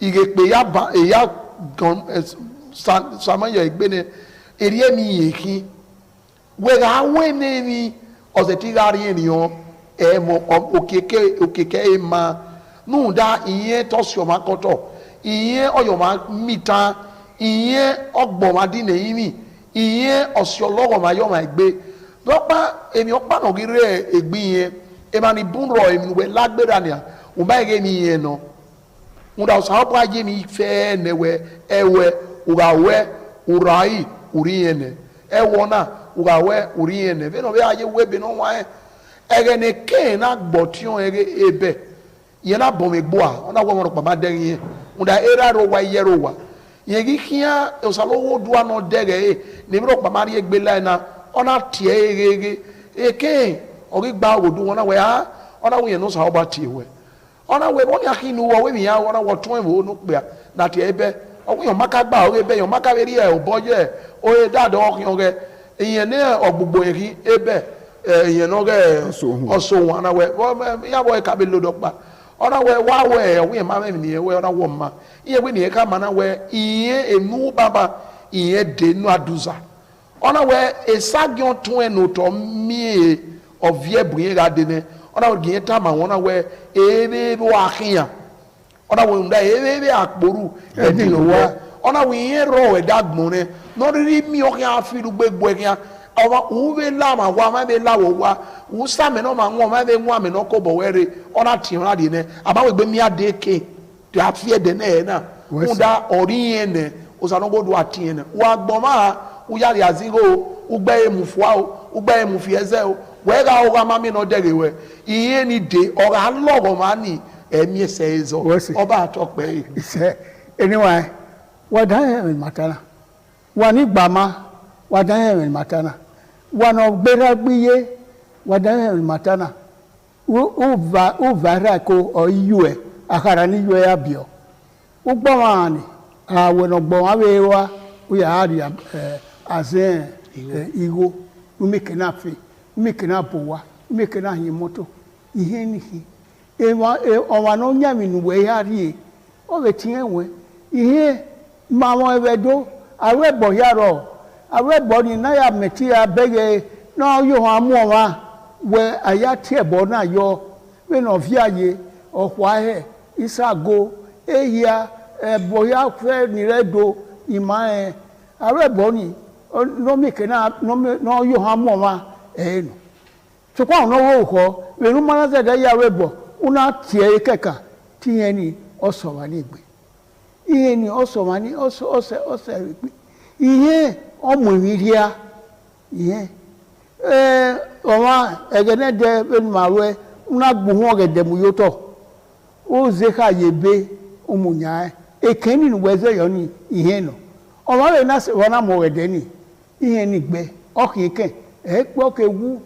igepe ya ba e ya gon sama ya egbe ne eriemi iyeki we ga we ne ni o se ti ga ri eniyan emo okeke ema nu da iye tosio makoto iye oyo ma mita iye ogbo ma di neyimi iye osio logo ma yo ma egbe lopa emi opa no gire egbi yen e ma ni bunro emi we lagbera ni o ba ege mi yen no unda so opa je mi fe newe ewe urawe urai uriene ewona urawe uriene be no be aye we be no wa egene ke na gbotion ebe ye na bom egboa ona wo mo pa ma de yin unda era ro wa yero wa ye gi kia o salo wo do no dege ni ro pa ma ri egbe la na ona tie ege eke o gi gba wo do ona we ha ona wo ye no sa oba tie we ona we bo ni akinu wo we mi ya ona wo ton wo no pe na tie ebe o wo yo maka gba o ebe yo maka beri e o boje o e dado o kin o ge iyen ne ogbugbo yin ebe you know also one away ya boy ka be lodo pa ona we wa we ma me ni we ona wo ma iye we ni ka ma na we iye enu baba iye de nu aduza ona we esagion tun enu to mi ovie buye ga de ne ona we gin ta ma ona we ebe wa kiyan ona we nda ebe akporu edi lo wa ona we iye ro e dagbon ne no ri mi o kan afiru gbegbo kiyan awa uwe lama wa ma be lawo wa usa me no ma nwo ma be nwa me no ko bo were ona ti ra de ne aba we gbe mi ade ke to afie de na na unda ori yen ne usa no go do ati yen wa gbo ma u ya ri azigo u gbe emufua o u gbe emufieze o we ga o ga ma mi no dere we iye ni de o ga logo ma ni emi ese ezo oba atokpe ise anyway wa da matala wa ni gba ma wadan matana wana gbera gbiye wadan matana uvara ko o yue akara ni yue abio ugbo wani awono gbo awewa uya hari azen igo umekena fe umekena bowa umekena himoto ihe nihi ọwa na onye aminu wee ya rie o wetinye we ihe ma wọn ewedo awebo yaro awebo ni na ya meti ya bege na yo han mu wa we aya tie bo na yo we no fi aye ohwa he isago ehia boya fe ni redo ima awebo ni no mi kena no yo han mu wa no so kwa no wo ko we nu mana se da ya awebo una tie keka tiye ni oso wa ni gbe ihe ni oso wa ni ose gbe ihe omo wiria ihe owa egene de ben mawe una gbuhun ogede mu yoto o ze ka yebe omunya ekeni ni weze yo ni ihe no owa we na se wona mo ogede ni ihe ni gbe okike pe ke wu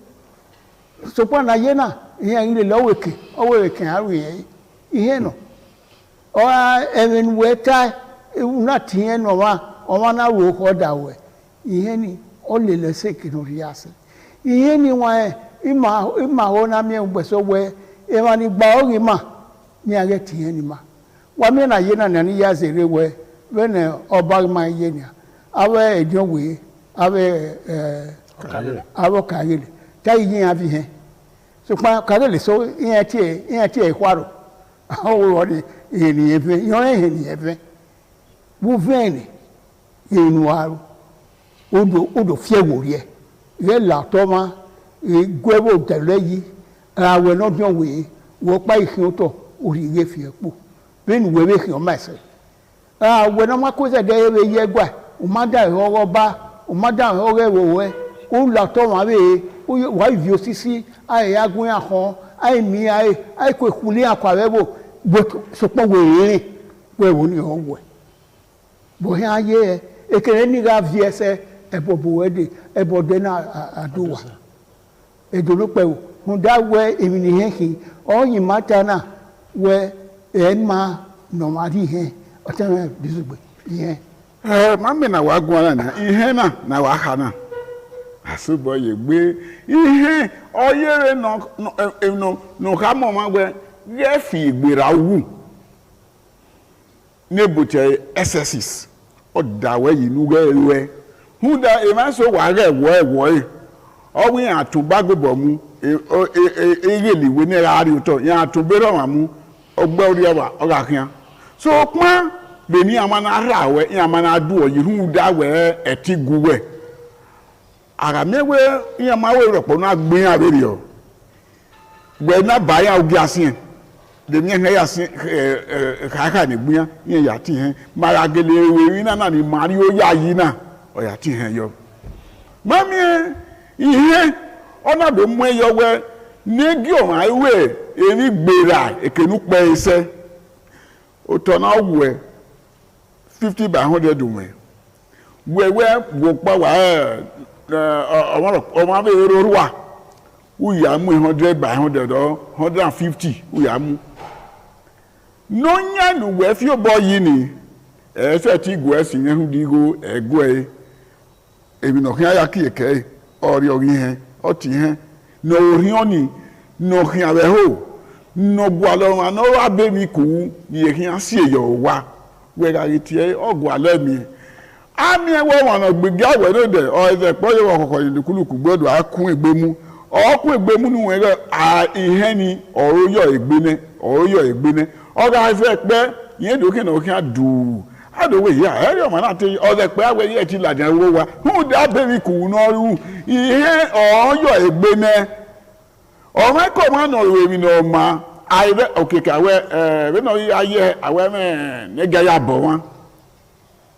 so pa na ye na ihe ile loweke oweke aru ihe no o even weta una tie no wa na wo ko dawe ihe ni o le le se kinori ase ihe ni wa ima ho na mi ngbeso we e ma ni gba ori ma ni age tie ni ma wa mi na ye na ni ya zere we when oba ma ye ni awe ejon we awe awo kagele ta yin abi he so pa kagele so yin tie kwaro awo wori eni efe yo eni efe bu veni enu aru odo fie wori ye la toma gwebo tele yi awe no bion we wo pa ihin to ori ye fi epo ben we we hin o ma se awe no ma ko se de ye gba o ma da ro ba o ma da ro wo we o la toma we wa vi osisi ai agun ahon ai mi ai ko ekule akwawebo so po we wo ni o we bo he aye ekere ni ga vi ese ebobo wede ebode na aduwa edolo pe hun da we emi ni he o yin mata na we ma no ma ri he o te me bisugbe ihe ma me na wa gun na ihe na wa ha na asubo ye gbe ihe oyere no ka mo ma gbe ye fi igbera wu nebuche SSS o da we yinu we hu da e ma so wa re wo o wi atuba gbebo mu eyeliwe ni ari uto ya atubero wa mu ogbe ori ewa o ga kian so pon be ni amana ra we ya amana adu oyi hu da we etigu we ara mewe ya ma we ropo na gbin abere o gbe na ba ya ogi asin de mi he ya sin ka ni gbin yen ya ti hen mara gele we wi na ni mari o ya yi na o ya ti hen yo mami ihe ona be mu eyo we negi o ma we eri gbera ekenu pe ise o to na we 50 by 100 we wo pa wa o ma be ero wa u ya mu 100 by 100 or 150 u ya mu no nya nu we fi obo yi ni e se ti go esi yen hu digo ego ebi no kan ya ki eke ori he o ti he no ori oni no kan abe ho no gwa lo ma no wa be mi ku ye kan si eyo wa we ga ti ogwa lo mi ami ewo won no gbege awe no de o eze po ye wo kokko ilukuluku gbodo akun egbemu okun egbemu nu we ihe ni oroyo egbene o ga se pe yen do ke no kan du adowe ya ere o ma na te o ze pe awe ye ti ladan wo wa hu da be mi ku no ru ihe oyo egbene o ma ko ma no we mi no ma ai be okeke awe we no aye awe me ne ga ya bo won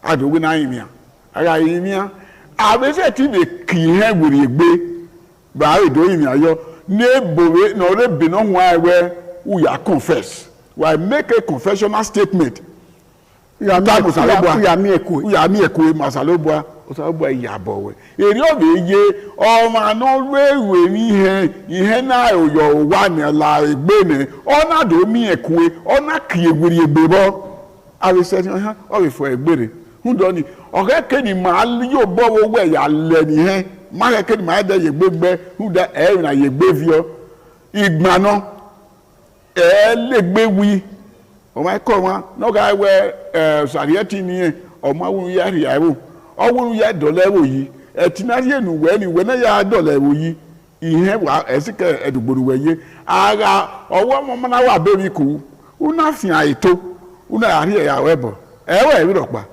adowe na yimia ara yimia abese ti be ki he gbori egbe ba edo yimia yo ne bowe no re be no wa we u ya confess why make a confessional statement ya mi eko masalobua osabo yabowe eri obe ye o ma no wewe ni ihe na oyo wa ni la egbe ne ona do mi ekwe ona kiegwiri egbebo awe se ha o be fo egbere hu do ni o ke ni ma yo bo wo we ya le ni he ma ke ni ma de yegbegbe hu da e na yegbevio igba no e legbe wi o ma ko wa no ga we sarieti ni o ma wu ya ri awo ọwụrụ ya dọlewo yi etinari enu we ni we na ya dọlewo yi ihe wa esike edugburu weye agha ọwọ mo na wa beri ku una fi aito una ari ya webo ewe irokpa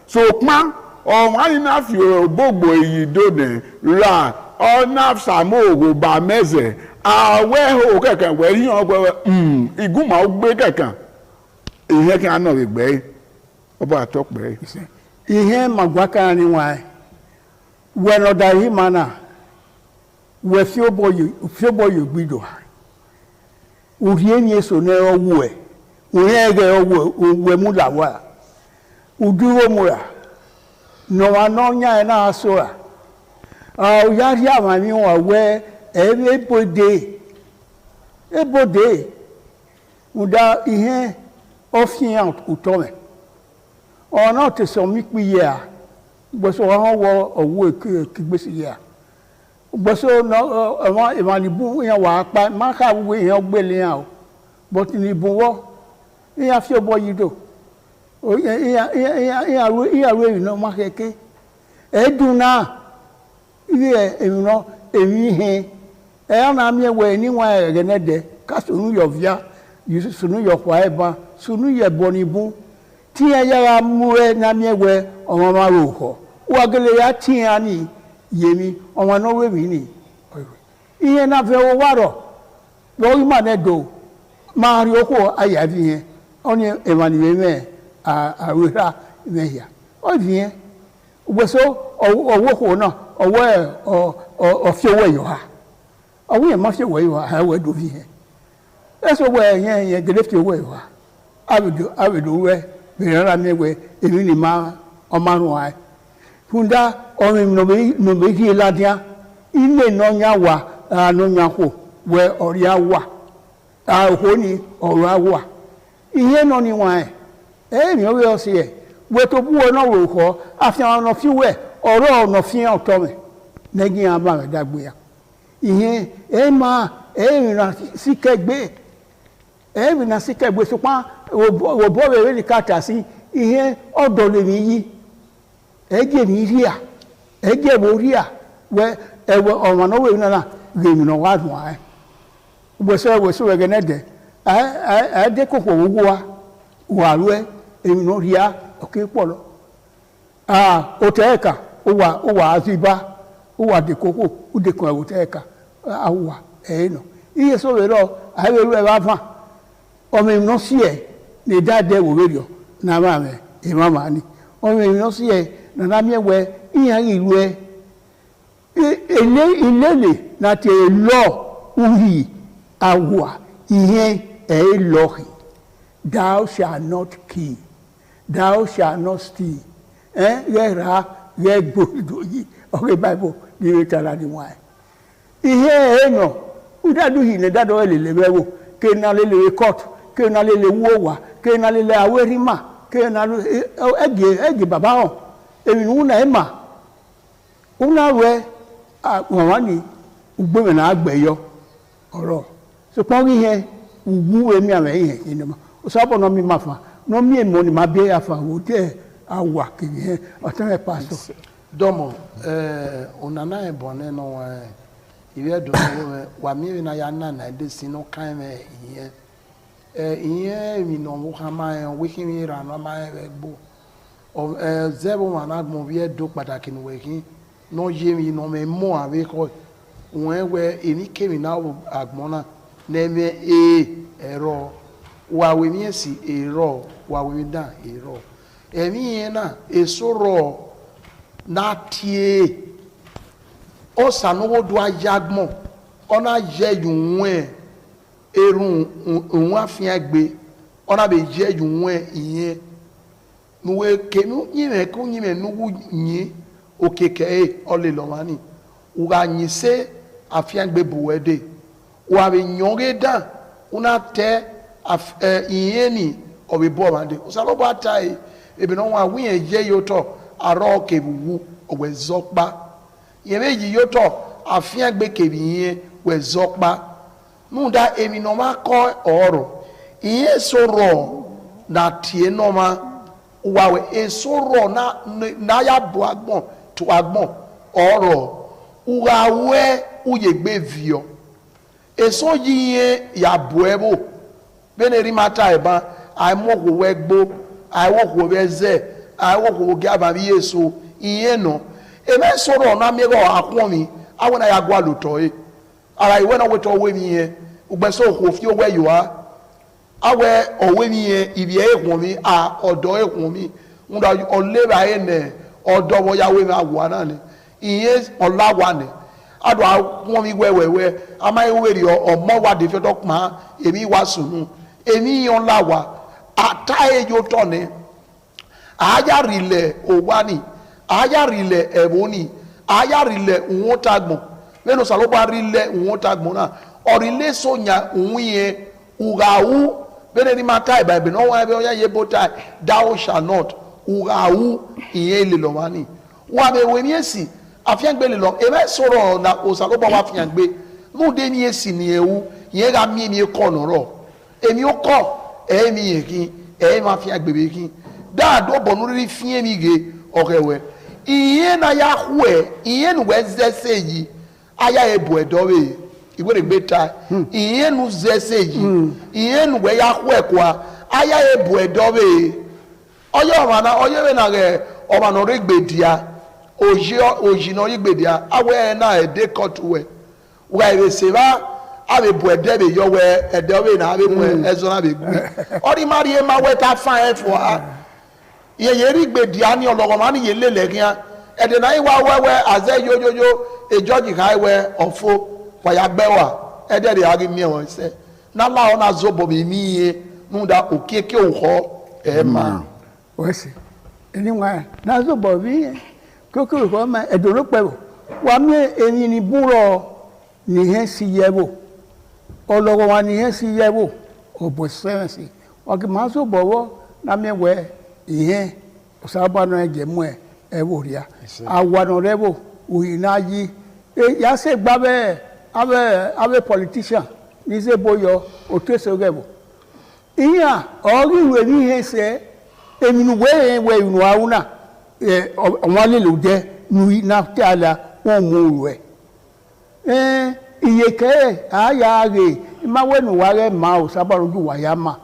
so pa o ma ni na fi gbogbo yi done ra o na samo ogo ba meze awe ho keke we ri ogbo iguma ogbe keke ihe kan na we gbe oba atokpe ihe magwaka anyị nwanyị wenodaghị mana we fioboyo gbido urie nye so na owu urie ege owu mu lawa uduro mu ya no wa no nya na aso a ya ri amami wa we ebode uda ihe ofian utome ọ̀nà ti sọ mí pí yẹ à gbèsò wọn wọ owó kígbèsè yẹ à gbèsò ẹ̀wọ̀n ìmàlìbù yẹn wà á pa má ká wúwo yẹn gbélé yẹn o bọ́tí ní ìbò wọ́ yẹn fi ọbọ̀ yìí dò ìyàwó ìrìnà má kéke ẹ̀ẹ́dùn náà ìyẹ ìrìnà èmi hìn ẹ̀yà náà mi wẹ̀ níwọ̀n ẹ̀rẹ̀gẹ̀nẹ́dẹ̀ ká sùnú yọ̀ fìyà sùnú yọ̀ fà ẹ̀ bá sùnú yẹ̀ bọ̀ níbù tiɲɛ yɛrɛ muɛ namie wɛ ɔmama ro hɔ wagele ya tiɲɛ ni yemi ɔmɔ n'owe mi ni iye na fɛ o warɔ lɔri ma ne do maari o ko aya fi yɛ ɔni emani mɛ awira mɛ ya o fi yɛ gbèsò ɔwɔ ko na ɔwɔ ɔfi owó yɔ ha ɔwɔ yɛ ma fi owó yɔ ha ɛwɔ do fi yɛ ɛsɛ owó yɛ gele fi owó yɔ ha abedo wɛ. Bẹ̀rẹ̀ mi wẹ̀ èmi ni máa ọmọrùn wa fúndà ọmọ nọ̀bẹ̀kì ládìá ilé náà wà àánú kò wẹ̀ ọ̀rẹ́ àwà àhó ni ọ̀rọ̀ àwà ìyẹn náà ni wọ́n èmi ọ̀rẹ́ ọ̀sẹ̀ ẹ̀ wẹ̀ tó bú ọ náà wò kọ́ àfihàn ọ̀nà fi wẹ̀ ọ̀rọ̀ ọ̀nà fi hàn ọ̀tọ̀ mi nẹ́gìn àbá rẹ̀ dàgbé ya ìyẹn ẹ̀ máa rìnrìn sí kẹgbẹ́ rìnrìn sí kẹgbẹ́ sọpá òbọ̀ rẹ̀ ní káàtà sí ihe ọ̀dọ̀ lè mi yí ẹgbẹ́ mi rí à ẹgbẹ́ mo rí à wẹ ẹwẹ ọ̀rọ̀ náà wẹ̀ náà rèmi náà wà dùn áyẹ wẹ̀sọ̀ rẹ̀ gẹ́nẹ́dẹ̀ ẹ̀ẹ́dẹ́ kòkò owó wa wà lú ẹ èmi náà rí à ọ̀kẹ́ pọ̀ lọ. òtẹ́ ẹ̀ka ó wà azíbá ó wà dèkókò ó dèkùn òtẹ́ ẹ̀ka àwọ̀ ẹ̀yìn náà iye sọ̀rọ̀ lọ àyẹ̀wò ẹ̀ bá fà ọmọ ìmọ̀ náà sí ẹ̀ ne dade wo radio na ma me e mama ni o me no si e na na mi we iyan ilu e ilele na te lo uhi awa iyan e lohi thou shall not kill thou shall not steal ye gbodo yi o Bible ni retala ni wa ihe no udadu hi ne dado elele bewo ke na lele court ke na lele wo wa ke na lele awerima ke na ege baba hàn èmi una ema una we wọ́n ni ugbe na agbeyo ọ̀rọ̀ so pon ri yẹn ugu emi ame yẹn ni mo so bo no mi ma fa no mi emo ni ma bi afa wo te awa ke yẹn o tan e pastor domo onana e bone no iwe do wa mi na ya na de sino kan me yẹn ìyẹn mi nà wọ́n ká máa yẹn wíkí mi rà náà máa yẹn gbó zẹ́bù wọn agbọ̀n bí ẹ dó pàtàkì ní wẹ̀kí náà yé mi nà mẹ́ mọ́ àbíkọ́ wọ́n wẹ èmi kémi náà àgbọ̀n náà nẹ́ẹ̀mẹ́ ẹ̀rọ wà wẹ̀mí ẹ̀sì ẹ̀rọ wà wẹ̀mí dà ẹ̀rọ ẹ̀mí yẹn náà èso rọ̀ náà tiẹ̀ ọ̀sánwó do ayagbọ̀n ọ̀nà yẹ yùn ẹ̀ erun òun àfihàn gbé ọ̀nà bẹ̀ jẹ́ yùn ẹ̀ ìyẹn nuwe kenu nyime ko nyime nugu nyi okeke ole lomani uga nyise afiangbe buwede wabe nyonge da una te iyeni obi bo mande usalobo atai ebe no wa wi ye yoto aro kewu owezokpa yemeji yoto afiangbe kebiye wezokpa nunda emi no ma ko oro iye soro na tie no ma wawe esoro na ya bo agbon to agbon oro ugawe uyegbe vio eso yiye ya boebo beneri mata eba aimogo wegbo aiwogo beze aiwogo gaba bi yeso iye no eme soro na mego akwon awona ya gwa luto ara iwe na weto we mi ye ugbeso ko fi owe yoa awe owe mi ye ibi ehun mi a odo ehun mi nda oleba ene odo wo ya we mi agwa na ni iye olawa ni ado awon mi wewewe ama iwe ri omo wa de fe dokma emi wa sunu emi yon lawa atae yo to ni aya rile owani aya rile eboni aya rile unwotagbon lẹ́nu sàlọ́gbà rílẹ̀ òun tagbọ̀n náà ọ̀rìnlẹ̀ sọ̀nyà òun yẹn ùhàwù bẹ́ẹ̀ ni máa ta ìbà ìbẹ̀ náà wọ́n ẹbẹ̀ ọ̀yá yẹ bó ta thou shall not ùhàwù ìyẹn ilẹ̀ lọ́wọ́ ni wọ́n àbẹ̀ wẹ̀ ní èsì àfihàngbé lè lọ ẹ̀mẹ́ sọ̀rọ̀ ọ̀nà òsàlọ́gbà wà fihàngbé lóde ní èsì ní ewu ìyẹn ká mí ni kọ́ nọ̀rọ̀ èmi ó kọ́ ẹ̀ẹ́mi yẹn kí ẹ̀ẹ́ máa fihàngbé bẹ́ẹ̀ kí dáàdó bọ̀ lórí fíyẹ́mi gé ọ̀rẹ́wẹ̀ ìyẹn náà yà hù ẹ̀ ìyẹn wẹ̀ zẹ́sẹ̀ yìí aya ebu edowe igwe gbeta iyenu zese yi iyenu we ya ku ekwa aya ebu edowe oyo mana oyo we na ge o ma no regbedia oji no regbedia awe na ede kotwe wa ebe seba ave bu edebe yo we edowe na ave mu ezo na be gbi ori mari e ma we ta fan e fo a ye regbedia ni ologo ma ni ye lele kian ede na iwa wewe aze yoyoyo ejoji kaiwe ofo kwaya gbewa ede de agi mi won se na la ona zobo bi miye nunda okeke oho ema wese anyway na zobo bi koko oho ma edoro pe wa mi eni ni buro ni he si yebo ologo wa ni he si yebo obo sense wa ki ma zobo wo na mi we ihe osaba no eje mu eworia awano rebo uyinaji ya se gbabe ave politician ni se boyo oteso gebo iya ori we ni hese eminu we inu awuna won le lo je nu na tala won mu we iye ke aya re ma we nu wa re ma o sabaroju wa ya ma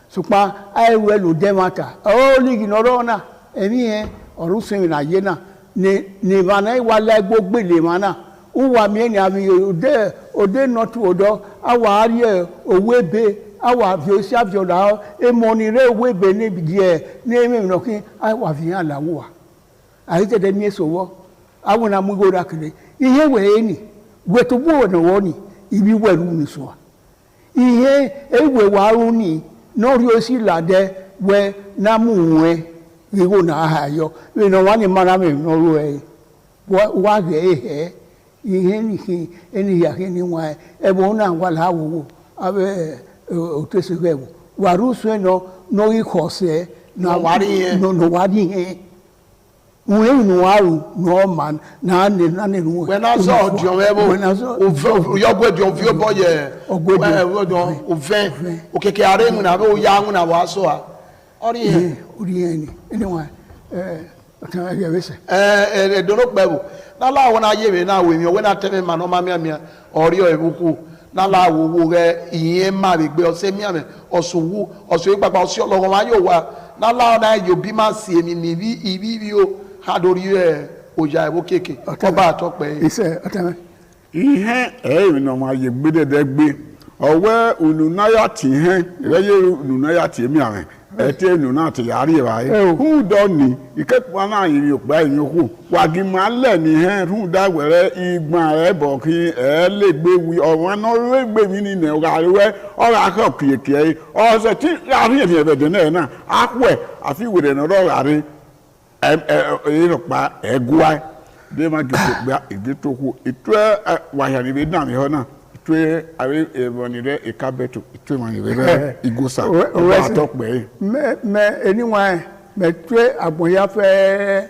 supa ai we lo de mata o ligi no rona emi orusin na ye na ni bana wala gbogbo le mana uwa mi ni abi ode not odo awa ari owebe awa fi si afiola e moni re owebe ni bidie ni emi no kin awa fi an lawo ari tede mi esowo awona mu gora kire ihe we ni we to bo no woni ibi weru ni so ihe ewe wa ru ni no ri o si lade we na mu we iwo na ayo we no wani mara me no ru e wa ge he ihe ni ki eni ya ke ni wa e bo na wa la wo abe o te se gebo wa ru so no i kose na wari no wari he we no waru no man na ne ru we na so odion we bo o yo gwe odion fi o boye o ven o keke are mu na be o ya mu na wa so a ori ni anyway kan ya wese dono pebu na la wona ye me na we mi o we na teme ma no ma mi ori o ebuku na la wo re iye ma be gbe o se mi ame osuwu osu ipapa osu ologo ma yo wa na la na yo bi ma si emi ni bi ibi o ha dori oja ebu keke oba atope ise atame ihe mi no ma ye gbe de gbe owe unu na ya ti he reye unu na ya ti mi ame eti enu na ti yari ba hu do ni ikepa na yin opa yin ku wa gi ma le ni he hu da were igban re bo ki le gbe wi o no re gbe mi ni ne o ga we o ga ko kieke o se ti yari ni ebe de na akwe afi were no ro yari yin opa egwa de ma gba egeto ko etwe wa ya ni be na me ho na etwe are evoni re ekabeto etwe ma ni be igosa o top pe me anyone me twe agbonya fe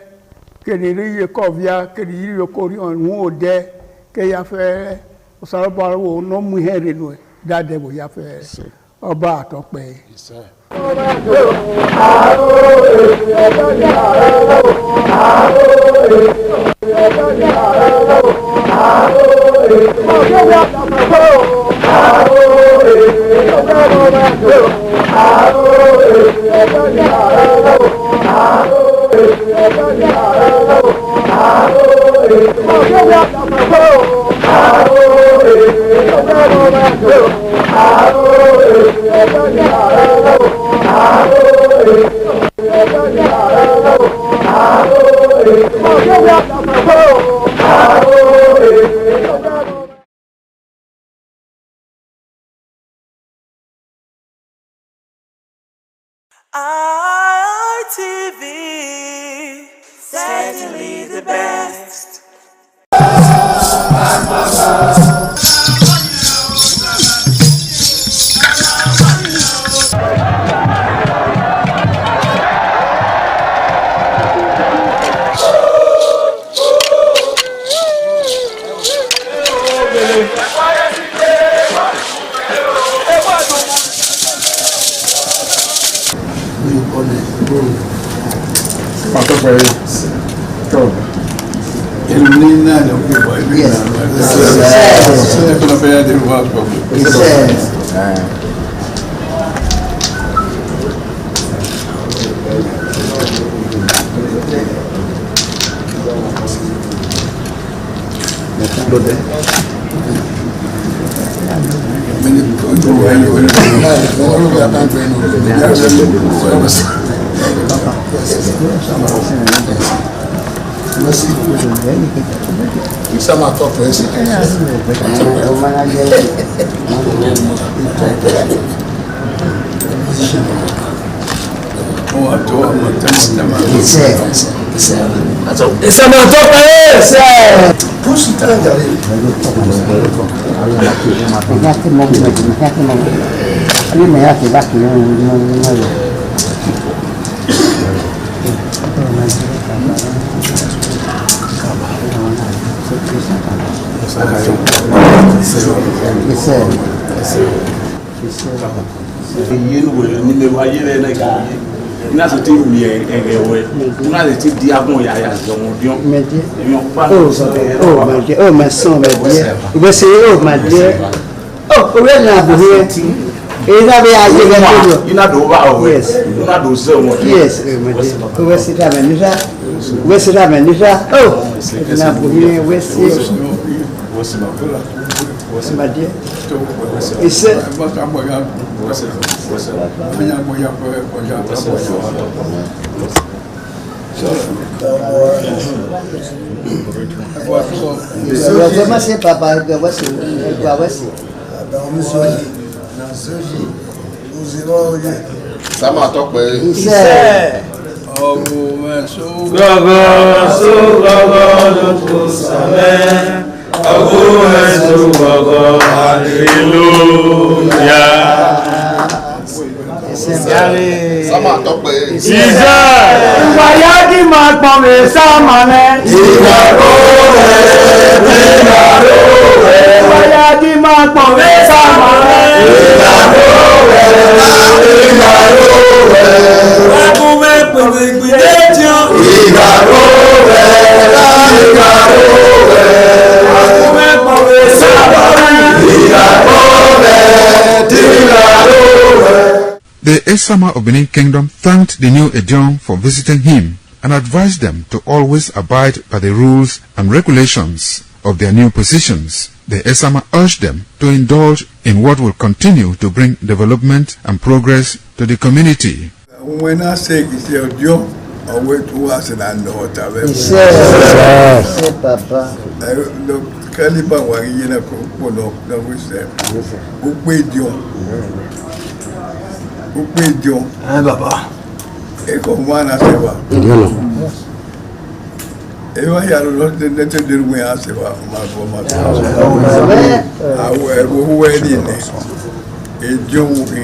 keniri ye kovia keniri yo kori on wo de ke ya fe o saro ba wo no mu here no dade bo ya fe oba atope ITV, certainly the best. The Esama of Benin Kingdom thanked the new Edion for visiting him and advised them to always abide by the rules and regulations of their new positions. The Esama urged them to indulge in what will continue to bring development and progress to the community. When I say it's your job, I wait to us and I know what I've ever Papa. Caliban was in a cocoa, no, we said, who paid you? Who paid you? Papa. Eko mwana sewa. Ewa ya lo de de mu ya se wa ma bo ma. Awo wo we ni ni. Ejo wu ni.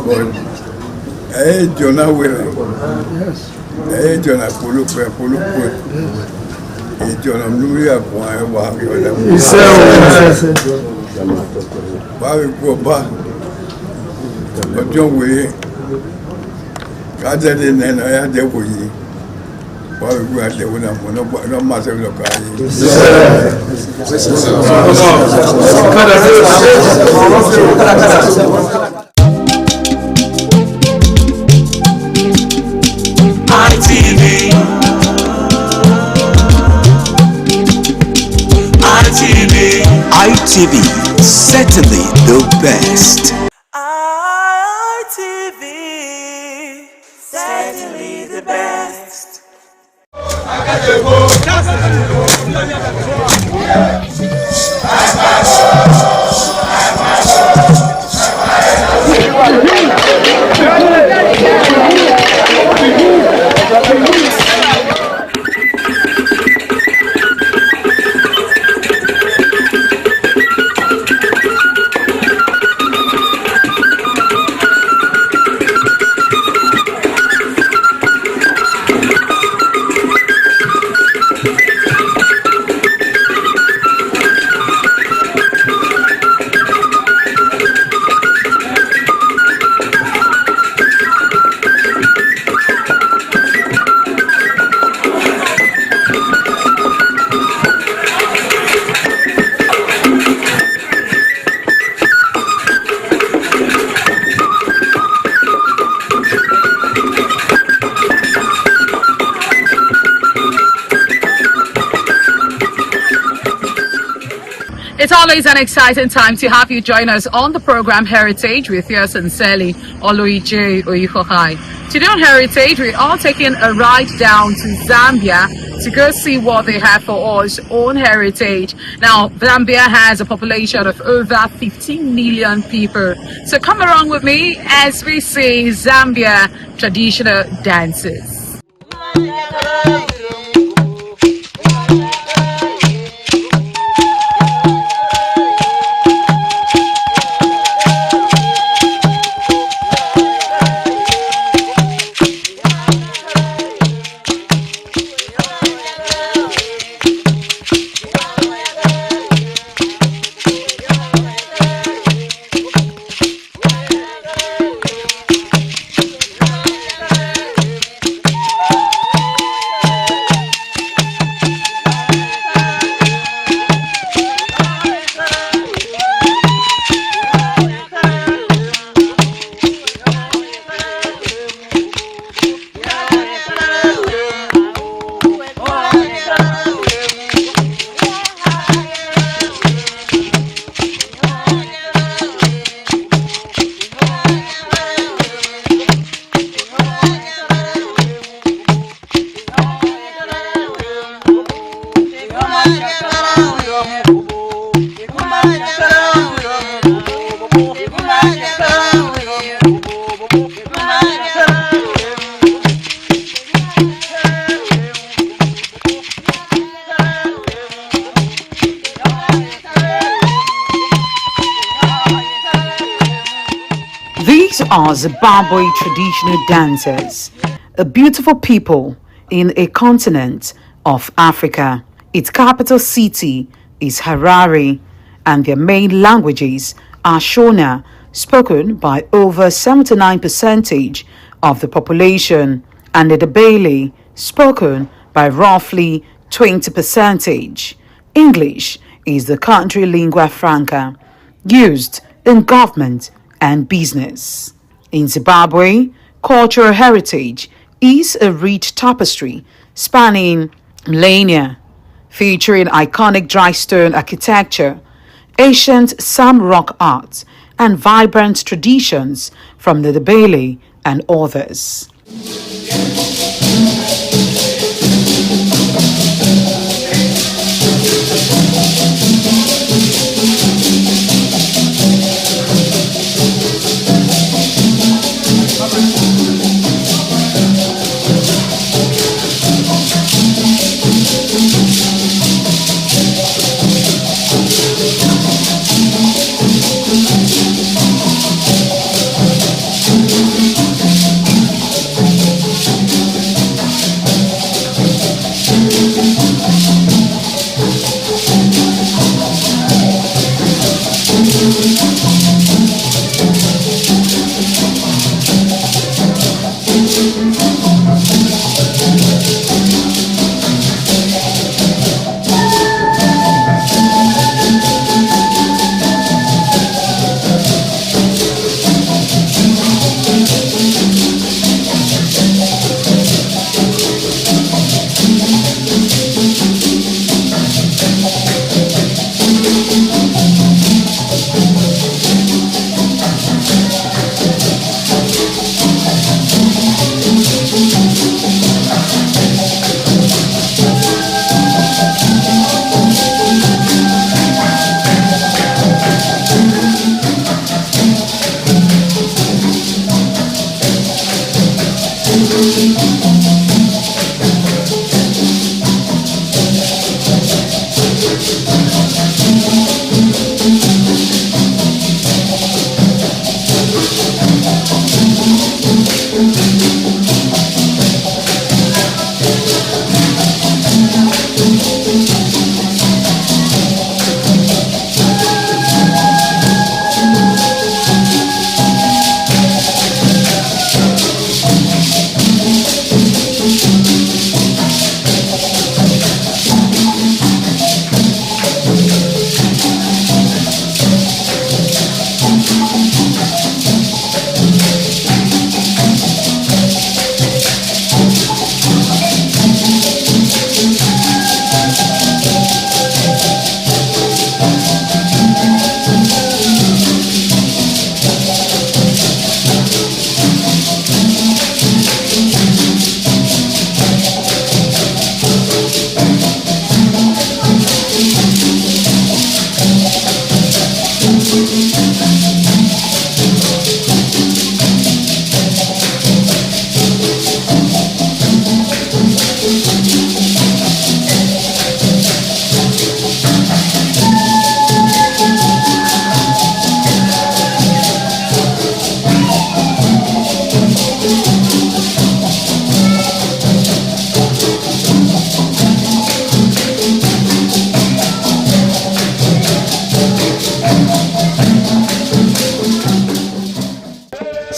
But ejo na we. Ejo na polo pe. Ejo na mlu ya ko an wa yo da. Ba we ko ba. Ojo we. Ka je ni na ya de ko yi. Why we are there when I'm not massive look ITV, certainly the best. ITV, certainly the best. It's always an exciting time to have you join us on the program Heritage with yours sincerely, Oloije Oyihohai. Today on Heritage, we're all taking a ride down to Zambia to go see what they have for us on Heritage. Now, Zambia has a population of over 15 million people. So come along with me as we see Zambia traditional dances. These are Zimbabwe traditional dancers, a beautiful people in a continent of Africa. Its capital city is Harare, and their main languages are Shona, spoken by over 79% of the population, and the Ndebele, spoken by roughly 20%. English is the country lingua franca, used in government and business. In Zimbabwe, cultural heritage is a rich tapestry spanning millennia, featuring iconic dry stone architecture, ancient Sam rock art, and vibrant traditions from the Ndebele and others.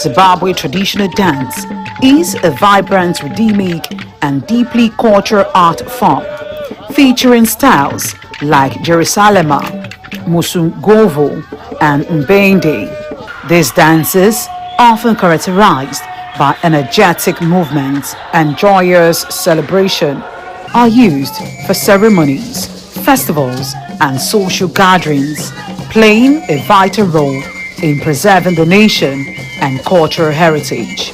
Zimbabwe traditional dance is a vibrant, rhythmic, and deeply cultural art form, featuring styles like Jerusalema, Musungovo, and Mbende. These dances, often characterized by energetic movements and joyous celebration, are used for ceremonies, festivals, and social gatherings, playing a vital role in preserving the nation and cultural heritage.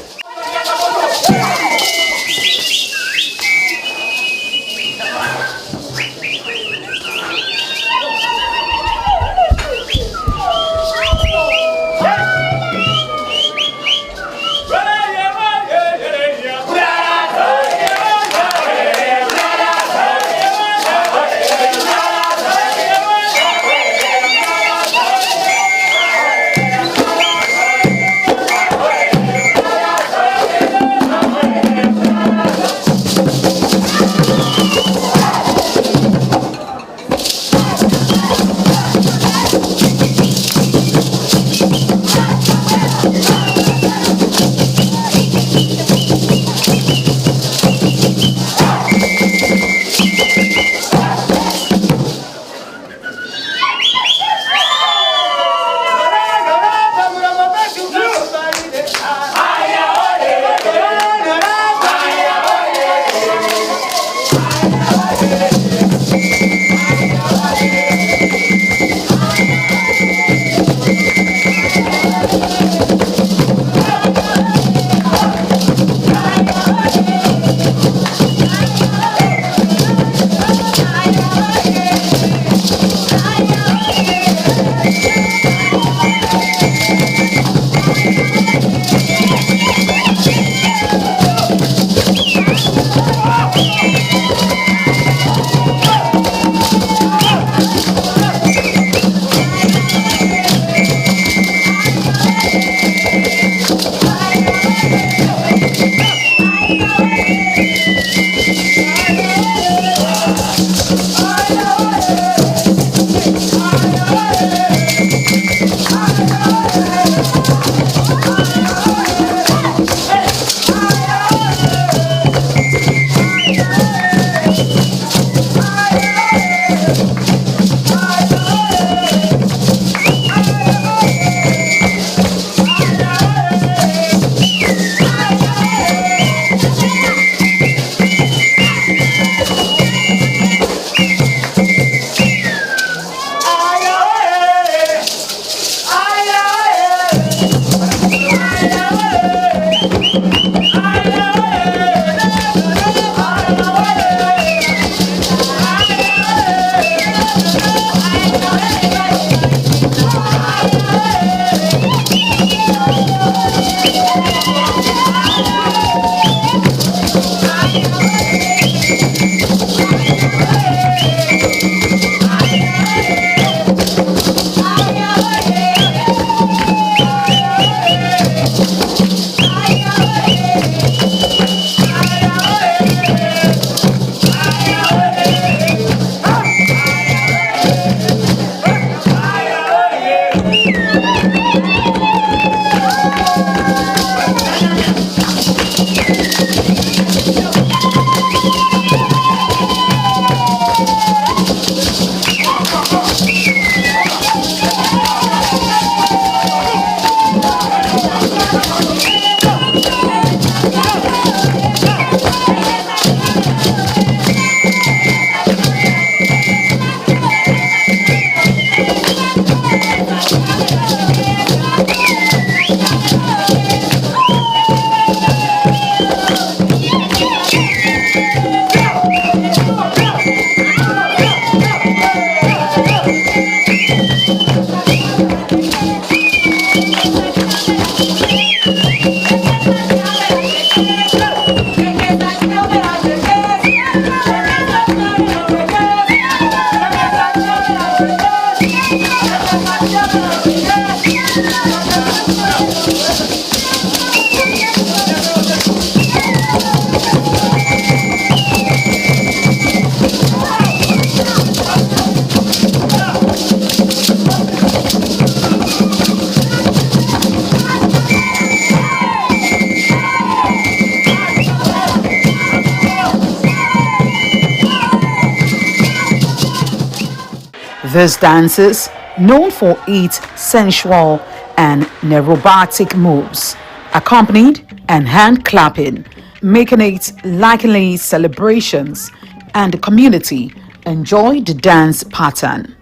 These dances, known for its sensual and neurobatic moves, accompanied and hand clapping, making it likely celebrations, and the community enjoy the dance pattern.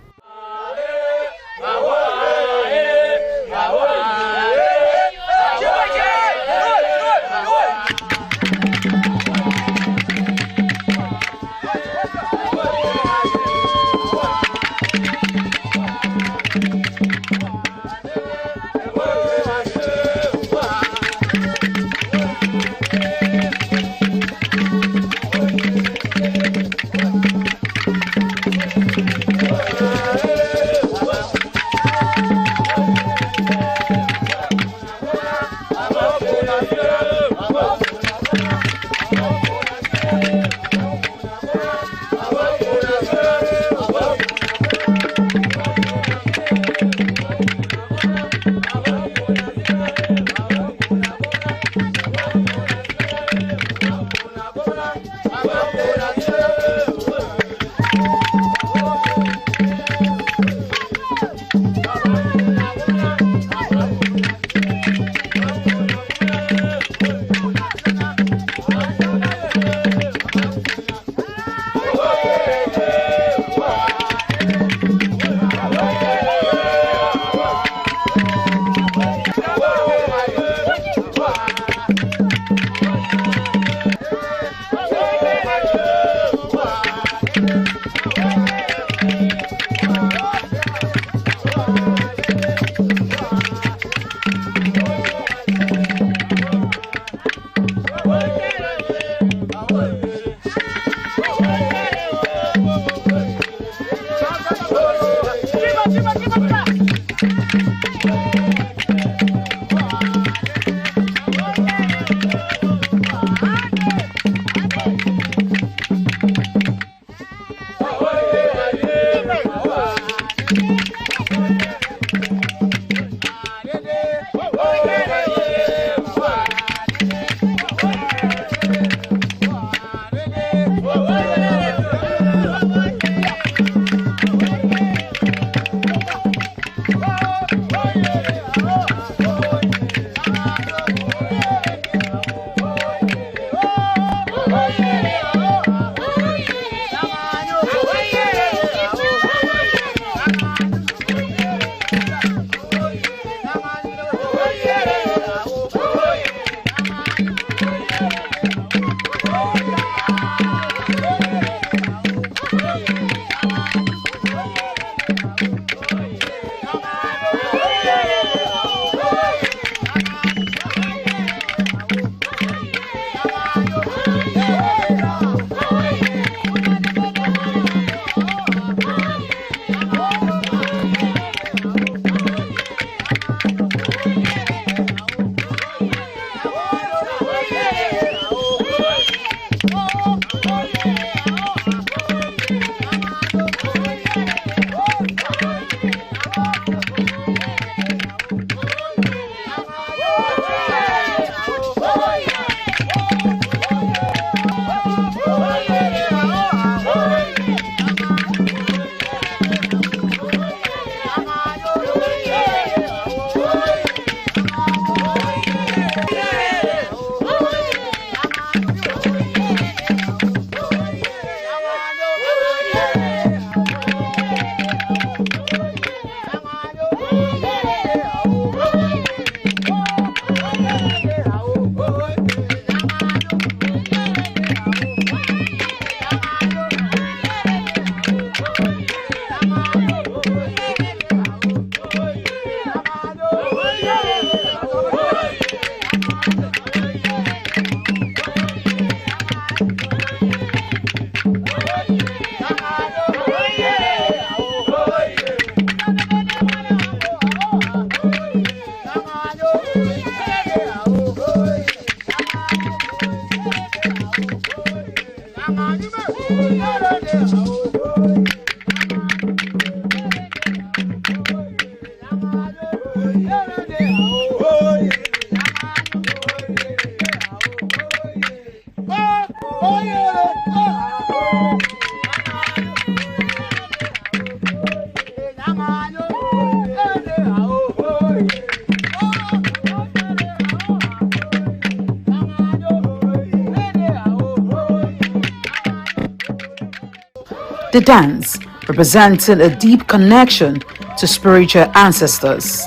The dance representing a deep connection to spiritual ancestors.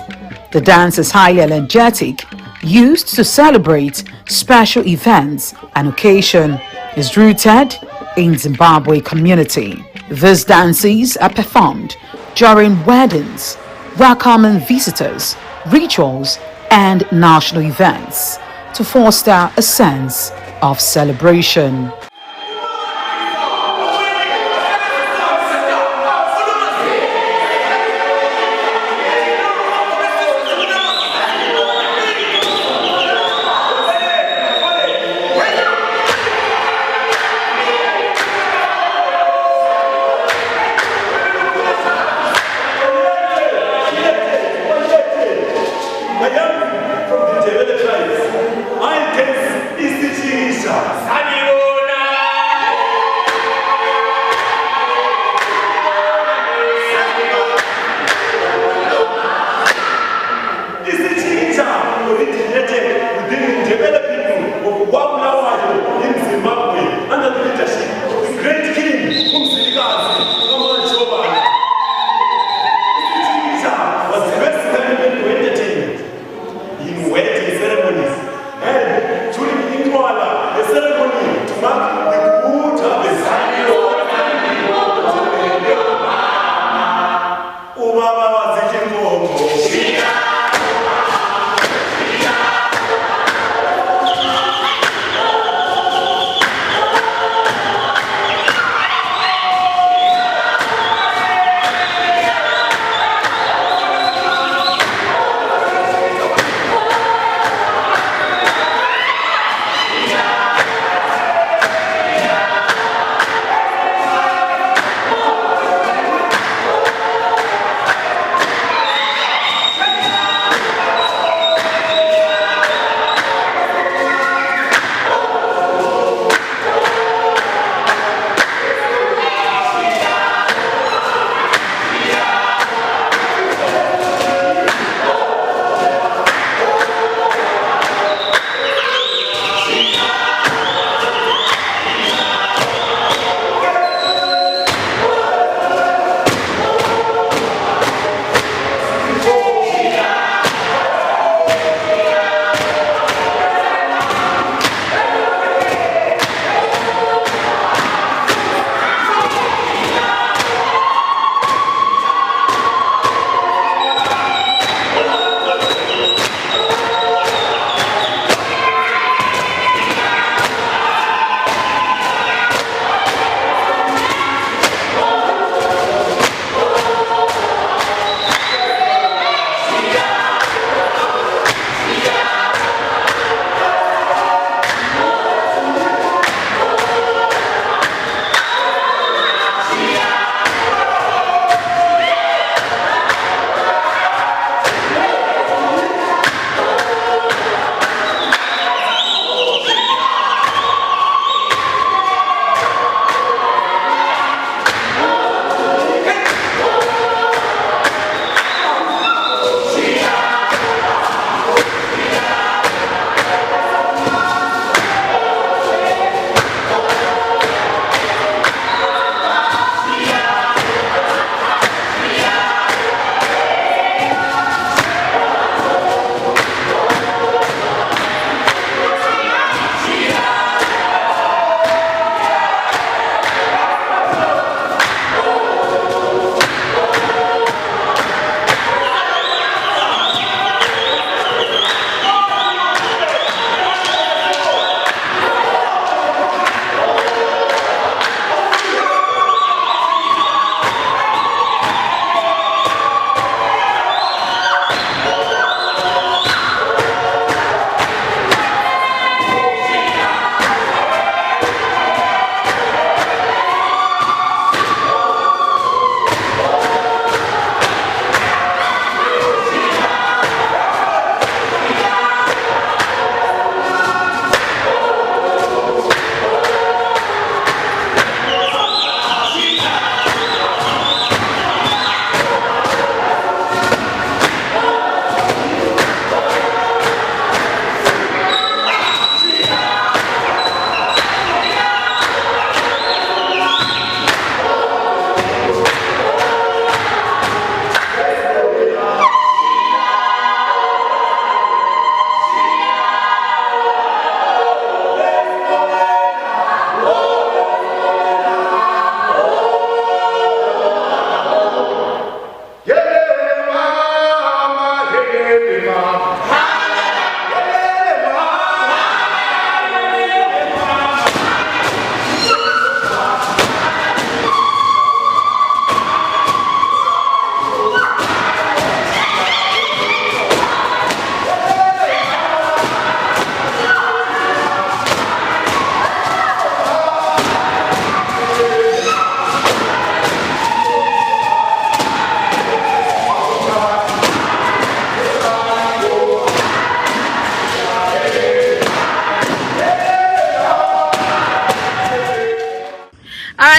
The dance is highly energetic, used to celebrate special events and occasion, is rooted in Zimbabwe community. These dances are performed during weddings, welcoming visitors, rituals, and national events to foster a sense of celebration. I am from the Jebele tribes. I am Istichirisha.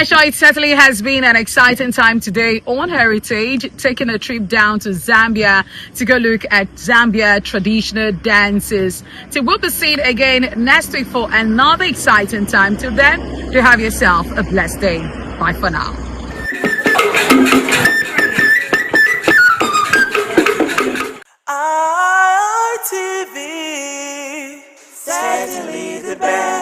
sure it certainly has been an exciting time today on Heritage, taking a trip down to Zambia to go look at Zambia traditional dances. So we'll be seen again next week for another exciting time. Till then, do have yourself a blessed day. Bye for now. RTV, certainly the best.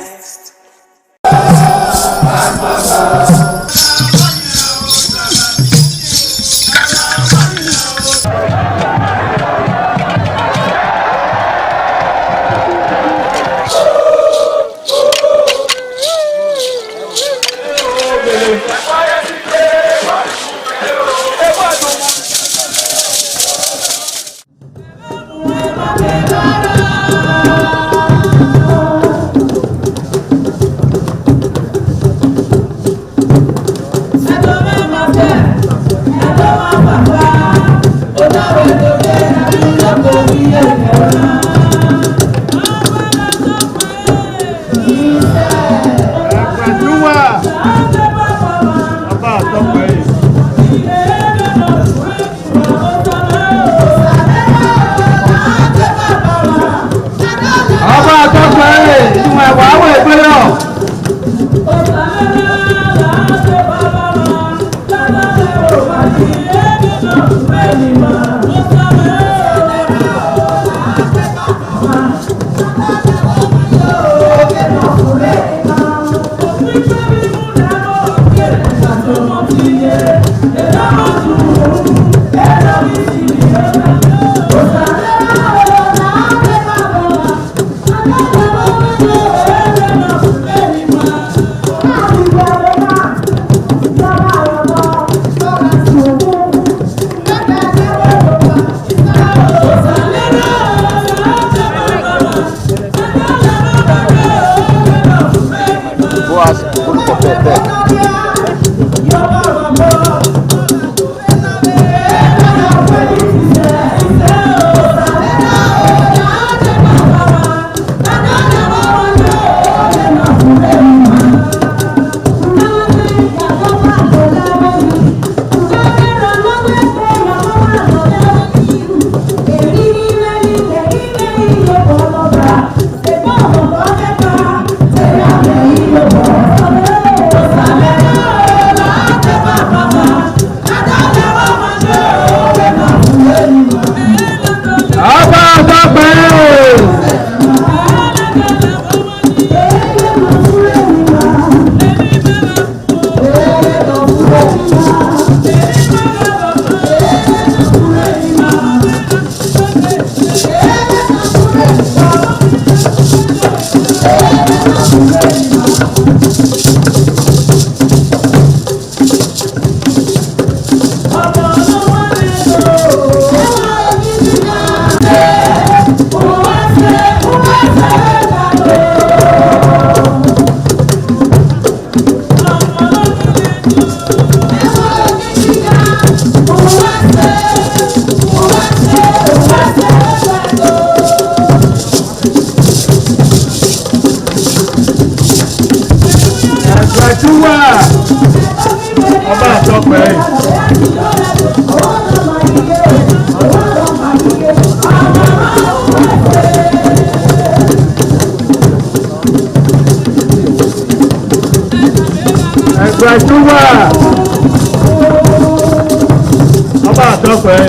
Ọba àtọ́pẹ́.